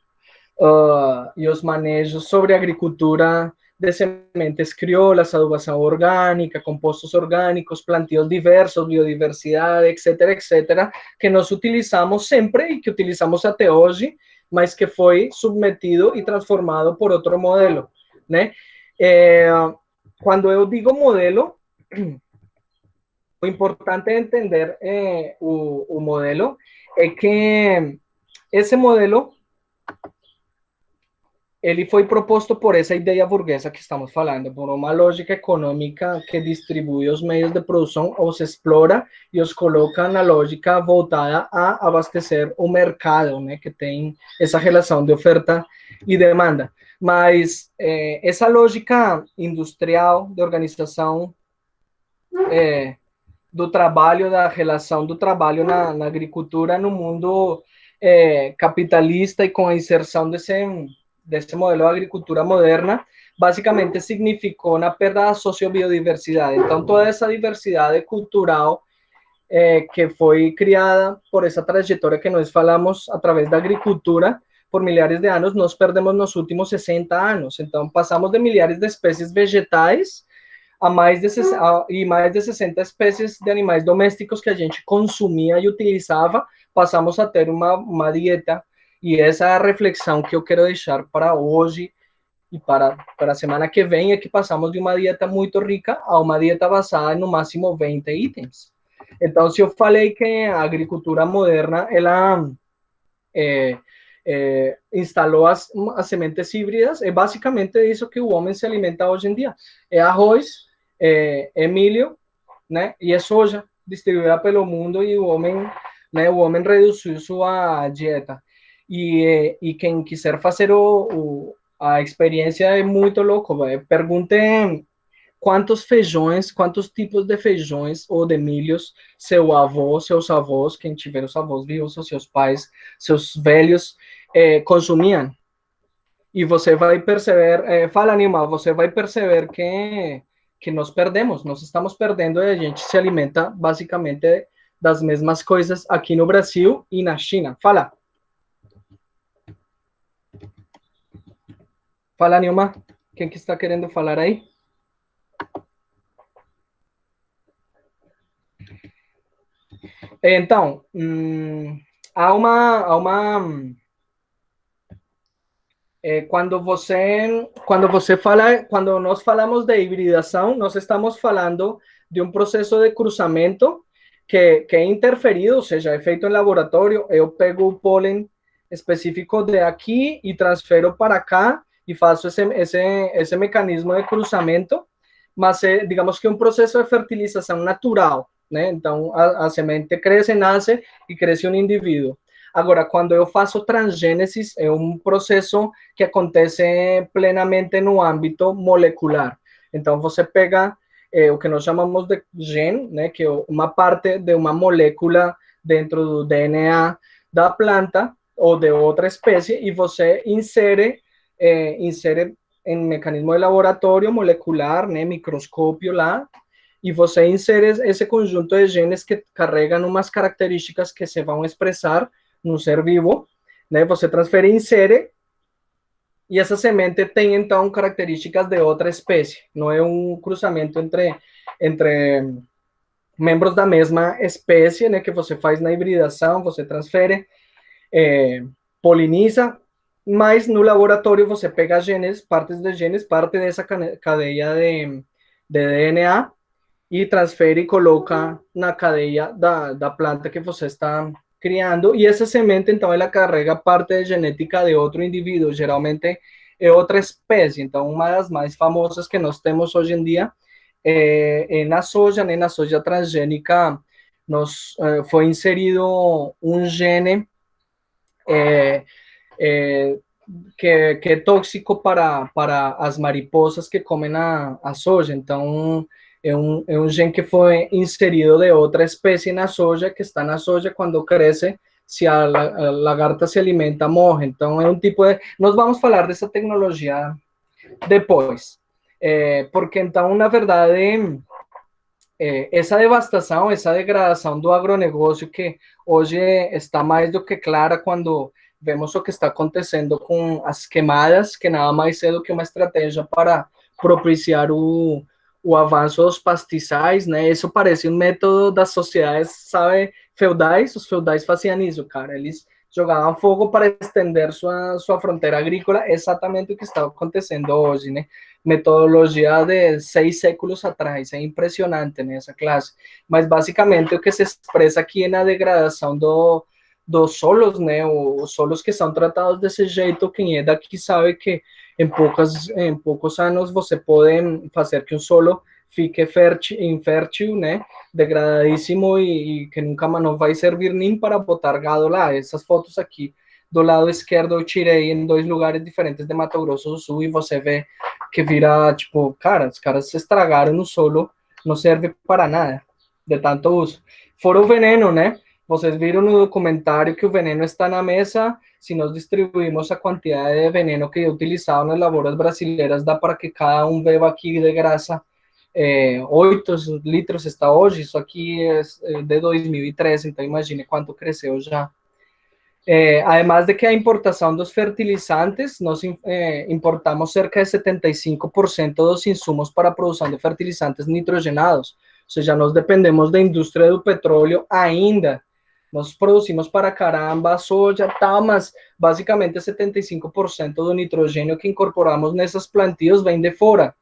e os manejos sobre agricultura de sementes crioulas, adubação orgânica, compostos orgânicos, plantios diversos, biodiversidade, etc., que nós utilizamos sempre e que utilizamos até hoje, mas que foi submetido e transformado por outro modelo, né? Quando eu digo modelo, o importante é entender o modelo é que esse modelo ele foi proposto por essa ideia burguesa que estamos falando, por uma lógica econômica que distribui os meios de produção, os explora e os coloca na lógica voltada a abastecer o mercado, né, que tem essa relação de oferta e demanda. Mas essa lógica industrial de organização do trabalho, da relação do trabalho na agricultura no mundo capitalista e com a inserção desse modelo de agricultura moderna, basicamente significou na perda da sociobiodiversidade. Então, toda essa diversidade cultural que foi criada por essa trajetória que nós falamos através da agricultura por milhares de anos, nós perdemos nos últimos 60 anos. Então, passamos de milhares de espécies vegetais a mais de 60 espécies de animais domésticos que a gente consumia e utilizava, passamos a ter uma dieta. E essa é a reflexão que eu quero deixar para hoje e para a semana que vem, é que passamos de uma dieta muito rica a uma dieta basada em no máximo 20 itens. Então, se eu falei que a agricultura moderna, ela instalou as sementes híbridas, é basicamente isso que o homem se alimenta hoje em dia. É arroz, é milho, né? E é soja distribuída pelo mundo e o homem, né? O homem reduziu sua dieta. E quem quiser fazer a experiência é muito louco, véio. Perguntem quantos feijões, quantos tipos de feijões ou de milhos seu avô, seus avós, quem tiver os avós vivos, ou seus pais, seus velhos, consumiam. E você vai perceber, fala Nima, você vai perceber que nós perdemos, nós estamos perdendo e a gente se alimenta basicamente das mesmas coisas aqui no Brasil e na China. Fala. Fala, Nilma. Quem que está querendo falar aí? Então, quando nós falamos de hibridação, nós estamos falando de um processo de cruzamento que é interferido, ou seja, é feito em laboratório. Eu pego o pólen específico de aqui e transfero para cá e faço esse mecanismo de cruzamento, mas digamos que é um processo de fertilização natural, né? Então, a semente cresce, nasce e cresce um indivíduo. Agora, quando eu faço transgênesis, é um processo que acontece plenamente no âmbito molecular. Então, você pega o que nós chamamos de gene, né, que é uma parte de uma molécula dentro do DNA da planta ou de outra espécie, e você insere em mecanismo de laboratório molecular, né, microscópio lá, e você insere esse conjunto de genes que carregam umas características que se vão expressar no ser vivo, né? Você transfere e insere, e essa semente tem, então, características de outra espécie. Não é um cruzamento entre membros da mesma espécie, né? Que você faz na hibridação, você transfere, poliniza, mas no laboratório você pega genes, partes de genes, parte dessa cadeia de DNA, e transfere e coloca na cadeia da planta que você está criando, e essa semente, então, ela carrega parte de genética de outro indivíduo, geralmente é outra espécie. Então, uma das mais famosas que nós temos hoje em dia é na soja, né? Na soja transgênica, foi inserido um gene que é tóxico para as mariposas que comem a soja. Então, é um gene que foi inserido de outra espécie na soja, que está na soja, quando cresce, se a lagarta se alimenta, morre. Então, é um tipo de... Nós vamos falar dessa tecnologia depois. Porque, então, na verdade, essa devastação, essa degradação do agronegócio, que hoje está mais do que clara quando vemos o que está acontecendo com as queimadas, que nada mais é do que uma estratégia para propiciar o avanço dos pastizais, né? Isso parece um método das sociedades, sabe, feudais. Os feudais faziam isso, cara. Eles jogavam fogo para estender sua fronteira agrícola, exatamente o que está acontecendo hoje, né? Metodologia de 6 séculos atrás, é impressionante nessa classe. Mas, basicamente, o que se expressa aqui é na degradação dos solos, né? Os solos que são tratados desse jeito, quem é daqui sabe que em poucos anos você pode fazer que um solo fique infértil, né? Degradadíssimo e que nunca mais não vai servir nem para botar gado lá. Essas fotos aqui do lado esquerdo eu tirei em 2 lugares diferentes de Mato Grosso do Sul, e você vê que vira, tipo, cara, os caras se estragaram no solo, não serve para nada, de tanto uso. Fora o veneno, né? Vocês viram no documentário que o veneno está na mesa. Se nós distribuímos a quantidade de veneno que é utilizado nas lavouras brasileiras, dá para que cada um beba aqui de graça 8 litros está hoje. Isso aqui é de 2013, então imagine quanto cresceu já. Además de que a importação dos fertilizantes, nós importamos cerca de 75% dos insumos para a produção de fertilizantes nitrogenados. Ou seja, nós dependemos da indústria do petróleo ainda. Nós produzimos para caramba soja, tal, mas basicamente 75% do nitrogênio que incorporamos nessas plantios vem de fora,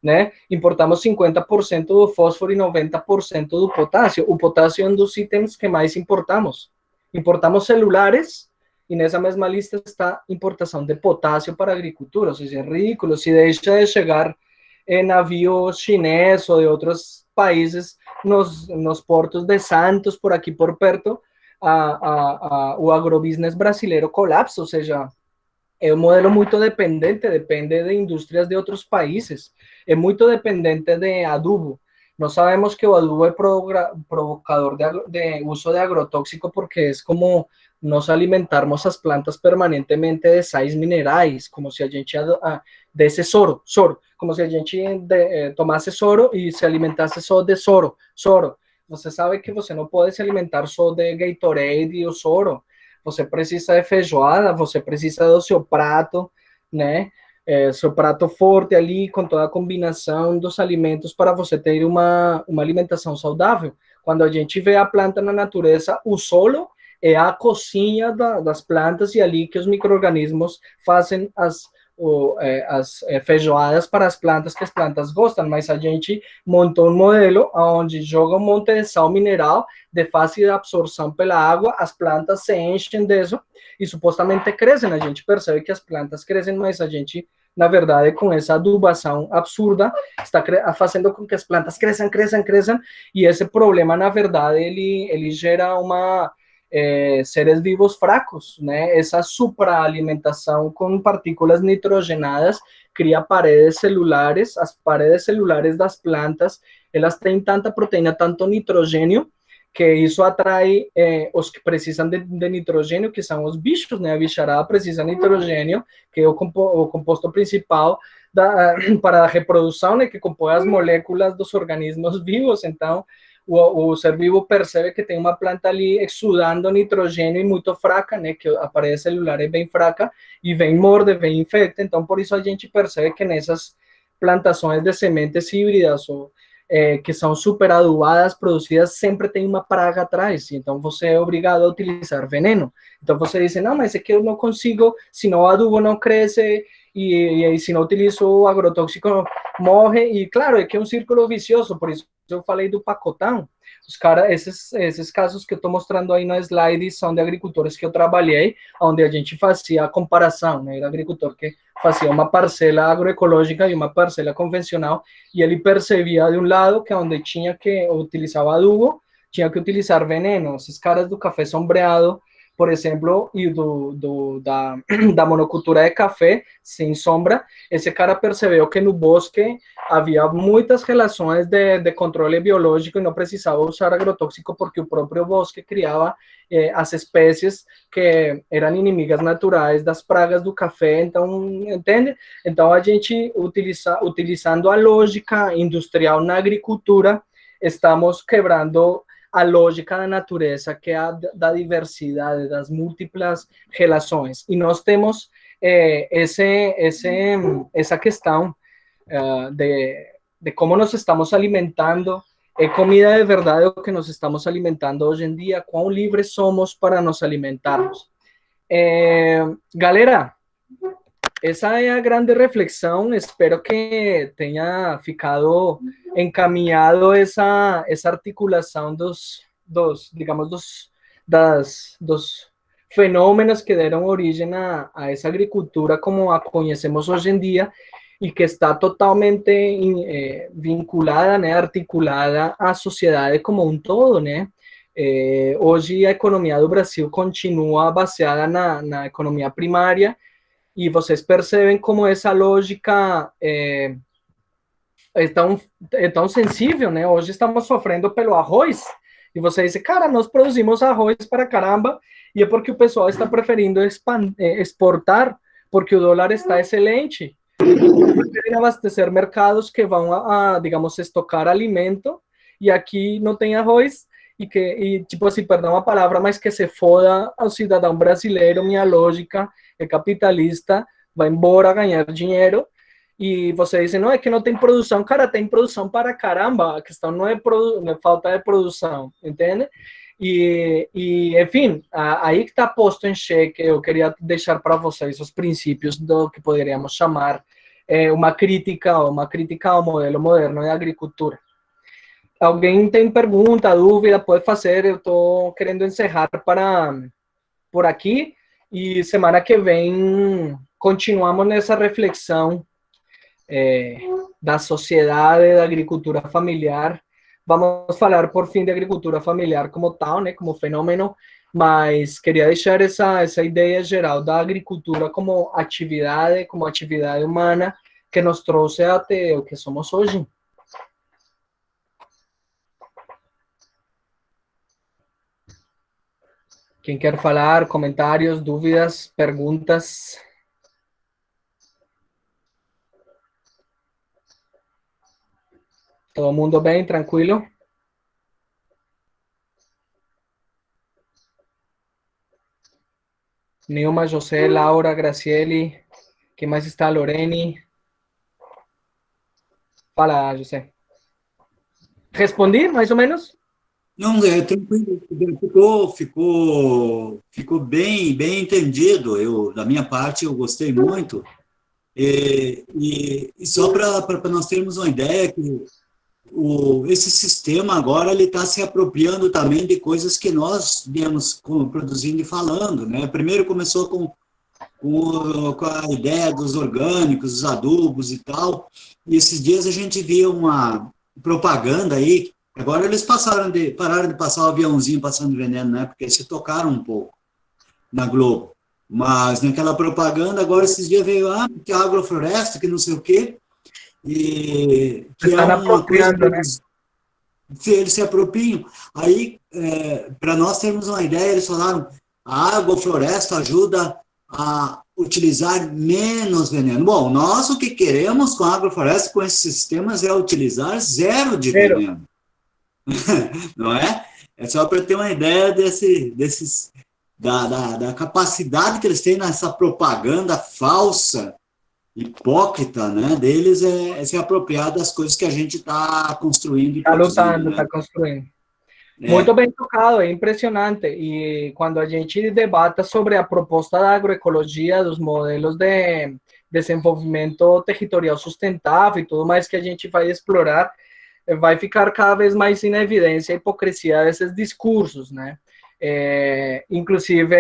né? Importamos 50% do fósforo e 90% do potássio. O potássio é um dos itens que mais importamos. Importamos celulares, e nessa mesma lista está importação de potássio para a agricultura. Ou seja, é ridículo. Se deixa de chegar navios chineses ou de outros países nos portos de Santos, por aqui por perto, o agrobusiness brasileiro colapsa, ou seja, é um modelo muito dependente, depende de indústrias de outros países, é muito dependente de adubo. Nós sabemos que o adubo é provocador de uso de agrotóxico porque é como nós alimentarmos as plantas permanentemente de sais minerais, como se a gente desse soro, como se a gente tomasse soro e se alimentasse só de soro. Você sabe que você não pode se alimentar só de Gatorade ou soro. Você precisa de feijoada, você precisa do seu prato, né? Seu prato forte ali, com toda a combinação dos alimentos para você ter uma alimentação saudável. Quando a gente vê a planta na natureza, o solo é a cozinha das plantas e ali que os micro-organismos fazem as feijoadas para as plantas que as plantas gostam, mas a gente montou um modelo onde joga um monte de sal mineral de fácil absorção pela água, as plantas se enchem disso e supostamente crescem. A gente percebe que as plantas crescem, mas a gente, na verdade, com essa adubação absurda, está fazendo com que as plantas cresçam, e esse problema, na verdade, ele gera seres vivos fracos, né? Essa supraalimentação com partículas nitrogenadas cria paredes celulares. As paredes celulares das plantas, elas têm tanta proteína, tanto nitrogênio, que isso atrai os que precisam de nitrogênio, que são os bichos, né? A bicharada precisa de nitrogênio, que é o composto principal para a reprodução, né? Que compõe as moléculas dos organismos vivos. Então, o ser vivo percebe que tem uma planta ali exudando nitrogênio e muito fraca, né? Que a parede celular é bem fraca e vem morde, vem infecta. Então, por isso a gente percebe que nessas plantações de sementes híbridas ou que são super adubadas, produzidas, sempre tem uma praga atrás, então você é obrigado a utilizar veneno. Então você diz, não, mas é que eu não consigo, se não o adubo não cresce, e se não utilizo o agrotóxico, morre, e claro, é que é um círculo vicioso, por isso eu falei do pacotão. Esses casos que eu estou mostrando aí no slide são de agricultores que eu trabalhei, onde a gente fazia a comparação, né? Era agricultor que fazia uma parcela agroecológica e uma parcela convencional, e ele percebia de um lado que onde tinha que utilizar adubo, tinha que utilizar veneno. Esses caras do café sombreado, por exemplo, e da monocultura de café sem sombra, esse cara percebeu que no bosque havia muitas relações de controle biológico e não precisava usar agrotóxico porque o próprio bosque criava as espécies que eram inimigas naturais das pragas do café. Então, entende? Então, a gente, utilizando a lógica industrial na agricultura, estamos quebrando a lógica da natureza, que é a da diversidade, das múltiplas relações. E nós temos essa questão de como nos estamos alimentando. É comida de verdade o que nos estamos alimentando hoje em dia? Quão livres somos para nos alimentarmos? Galera, essa é a grande reflexão. Espero que tenha ficado encaminhado essa articulação dos fenômenos que deram origem a essa agricultura como a conhecemos hoje em dia, e que está totalmente vinculada, né, articulada à sociedade como um todo, né? Hoje a economia do Brasil continua baseada na economia primária, e vocês percebem como essa lógica é tão sensível, né? Hoje estamos sofrendo pelo arroz, e você diz, cara, nós produzimos arroz para caramba, e é porque o pessoal está preferindo exportar, porque o dólar está excelente. Preferem abastecer mercados que vão digamos, estocar alimento, e aqui não tem arroz, e tipo assim, perdão a palavra, mas que se foda ao cidadão brasileiro. Minha lógica é capitalista, vai embora ganhar dinheiro. E você diz, não, é que não tem produção. Cara, tem produção para caramba, a questão não é falta de produção, entende? E enfim, aí que está posto em xeque. Eu queria deixar para vocês os princípios do que poderíamos chamar uma crítica ao modelo moderno de agricultura. Alguém tem pergunta, dúvida, pode fazer. Eu estou querendo encerrar por aqui, e semana que vem continuamos nessa reflexão da sociedade da agricultura familiar. Vamos falar, por fim, de agricultura familiar como tal, né, como fenômeno, mas queria deixar essa ideia geral da agricultura como atividade humana que nos trouxe até o que somos hoje. Quem quer falar? Comentários, dúvidas, perguntas? Todo mundo bem? Tranquilo? Nilma, José, Laura, Graciele. Quem mais está? Lorene. Fala, José. Respondi, mais ou menos? Não, tranquilo, ficou bem entendido. Da minha parte, eu gostei muito. E só para nós termos uma ideia que esse sistema agora ele está se apropriando também de coisas que nós viemos produzindo e falando, né? Primeiro começou com a ideia dos orgânicos, dos adubos e tal, e esses dias a gente via uma propaganda aí. Agora eles pararam de passar o aviãozinho passando veneno, né? Porque se tocaram um pouco na Globo. Mas naquela propaganda, agora esses dias veio, que a agrofloresta, que não sei o quê, e que é uma coisa que eles se apropriam. Aí, para nós termos uma ideia, eles falaram, a agrofloresta ajuda a utilizar menos veneno. Bom, nós o que queremos com a agrofloresta, com esses sistemas, é utilizar zero de veneno. Não é? É só para ter uma ideia da capacidade que eles têm nessa propaganda falsa, hipócrita, né, deles, é se apropriar das coisas que a gente está construindo e lutando, né? está construindo. Muito bem tocado, é impressionante. E quando a gente debata sobre a proposta da agroecologia, dos modelos de desenvolvimento territorial sustentável e tudo mais que a gente vai explorar, vai ficar cada vez mais em evidência a hipocrisia desses discursos, né? Inclusive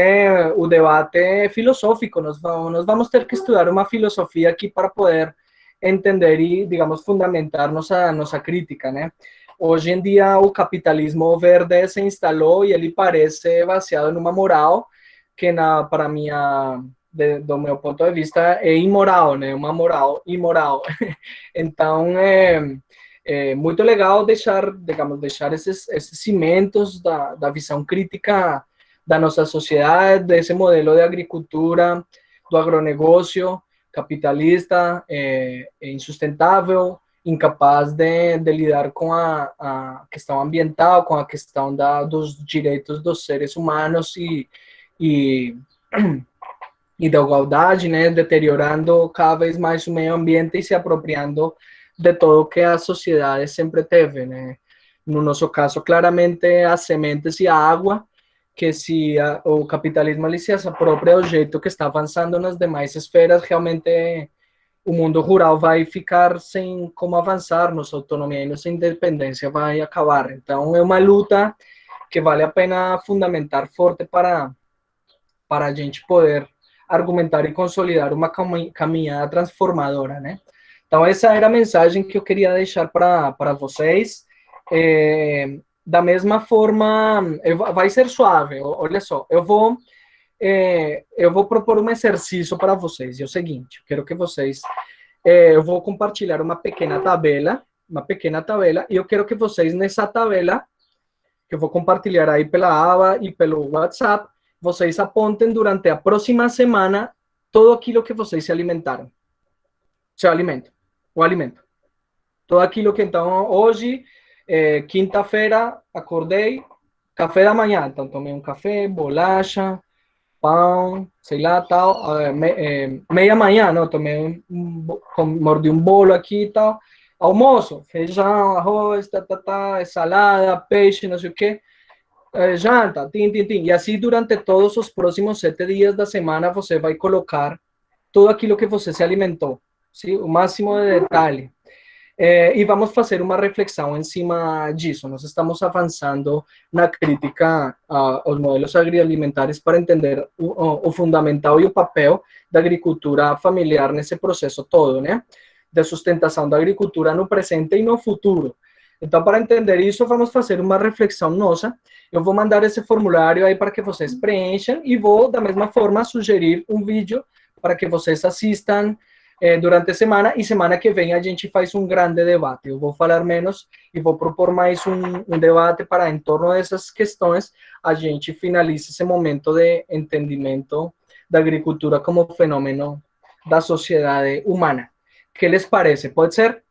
o debate filosófico, nós vamos ter que estudar uma filosofia aqui para poder entender e, digamos, fundamentar nossa crítica, né? Hoje em dia o capitalismo verde se instalou e ele parece baseado numa moral que, para mim, do meu ponto de vista, é imoral, né? Uma moral imoral. Então, é muito legal deixar esses cimentos da visão crítica da nossa sociedade, desse modelo de agricultura, do agronegócio capitalista, insustentável, incapaz de lidar com a questão ambiental, com a questão dos direitos dos seres humanos e da igualdade, né, deteriorando cada vez mais o meio ambiente e se apropriando de todo que a sociedade sempre teve, né? No nosso caso, claramente, as sementes e a água, que se o capitalismo ele se apropria do jeito que está avançando nas demais esferas, realmente o mundo rural vai ficar sem como avançar, nossa autonomia e nossa independência vai acabar. Então, é uma luta que vale a pena fundamentar forte para a gente poder argumentar e consolidar uma caminhada transformadora, né? Então, essa era a mensagem que eu queria deixar para vocês. Da mesma forma, vai ser suave, olha só, eu vou propor um exercício para vocês, é o seguinte, eu quero que vocês, eu vou compartilhar uma pequena tabela, e eu quero que vocês, nessa tabela, que eu vou compartilhar aí pela aba e pelo WhatsApp, vocês apontem durante a próxima semana todo aquilo que vocês se alimentaram. Seu alimento, o alimento. Todo aquilo que, então, hoje, quinta-feira, acordei, café da manhã, então tomei um café, bolacha, pão, sei lá, tal, meia-manhã, não, tomei mordi um bolo aqui e tal, almoço, feijão, arroz, salada, peixe, não sei o quê, janta, tim. E assim durante todos os próximos 7 dias da semana você vai colocar tudo aquilo que você se alimentou, sim? O máximo de detalhe. E vamos fazer uma reflexão em cima disso. Nós estamos avançando na crítica aos modelos agroalimentares para entender o fundamental e o papel da agricultura familiar nesse processo todo, né? de sustentação da agricultura no presente e no futuro. Então, para entender isso, vamos fazer uma reflexão nossa. Eu vou mandar esse formulário aí para que vocês preencham e vou, da mesma forma, sugerir um vídeo para que vocês assistam durante a semana, e semana que vem a gente faz um grande debate. Eu vou falar menos e vou propor mais um debate para, em torno dessas questões, a gente finalize esse momento de entendimento da agricultura como fenômeno da sociedade humana. O que les parece? Pode ser?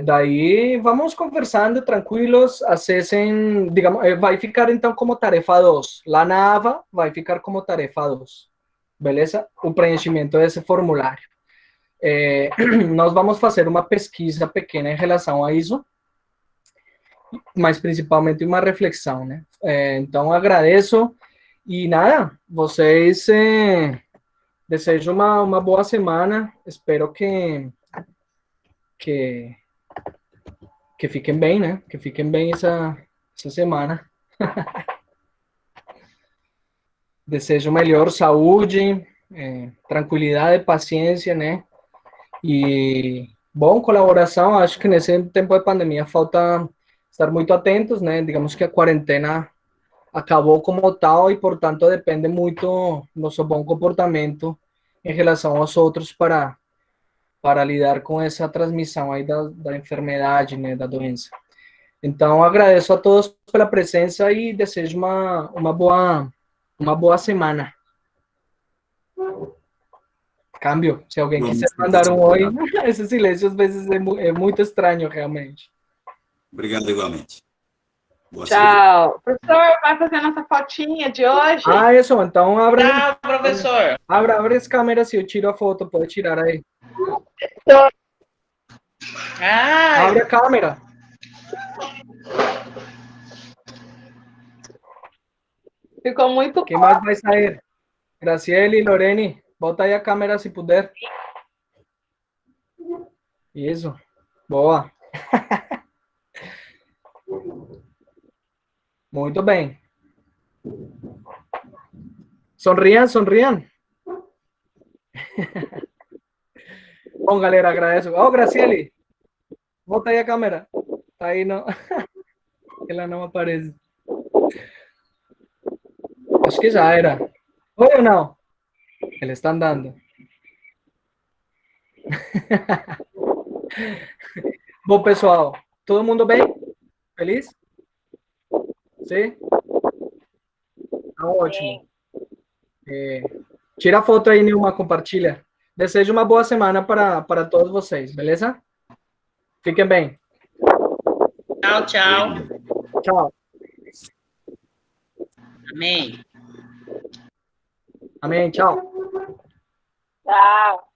Daí vamos conversando tranquilos, acessem, digamos, vai ficar então como tarefa 2. Lá na aba vai ficar como tarefa 2. Beleza? O preenchimento desse formulário. Nós vamos fazer uma pesquisa pequena em relação a isso, mas principalmente uma reflexão, né? Então, agradeço e nada, vocês desejo uma boa semana, espero que fiquem bem, né? Que fiquem bem essa semana. Desejo melhor saúde, tranquilidade, paciência, né? E, bom, colaboração, acho que nesse tempo de pandemia falta estar muito atentos, né? Digamos que a quarentena acabou como tal e, portanto, depende muito nosso bom comportamento em relação aos outros para lidar com essa transmissão aí da enfermidade, né? Da doença. Então, agradeço a todos pela presença e desejo uma boa semana. Câmbio, se alguém quiser mandar um oi, esse silêncio às vezes é muito estranho, realmente. Obrigado, igualmente. Boa Tchau. Professor, vai fazer nossa fotinha de hoje? Isso, então abre. Tchau, professor. Abre as câmeras e eu tiro a foto, pode tirar aí. Abre a câmera. Ficou muito. Quem mais vai sair? Graciele, Lorene, bota aí a câmera se puder. Isso. Boa. Muito bem. Sonriam, sonriam. Bom, galera, agradeço. Graciele, bota aí a câmera. Tá aí, não. Ela não aparece. Acho que já era. Oi ou não? Eles estão dando. Bom, pessoal, todo mundo bem? Feliz? Sim? Tá ótimo. Tira a foto aí, Nilma, compartilha. Desejo uma boa semana para todos vocês, beleza? Fiquem bem. Tchau, tchau. Tchau. Amém. Amém, tchau. Tchau.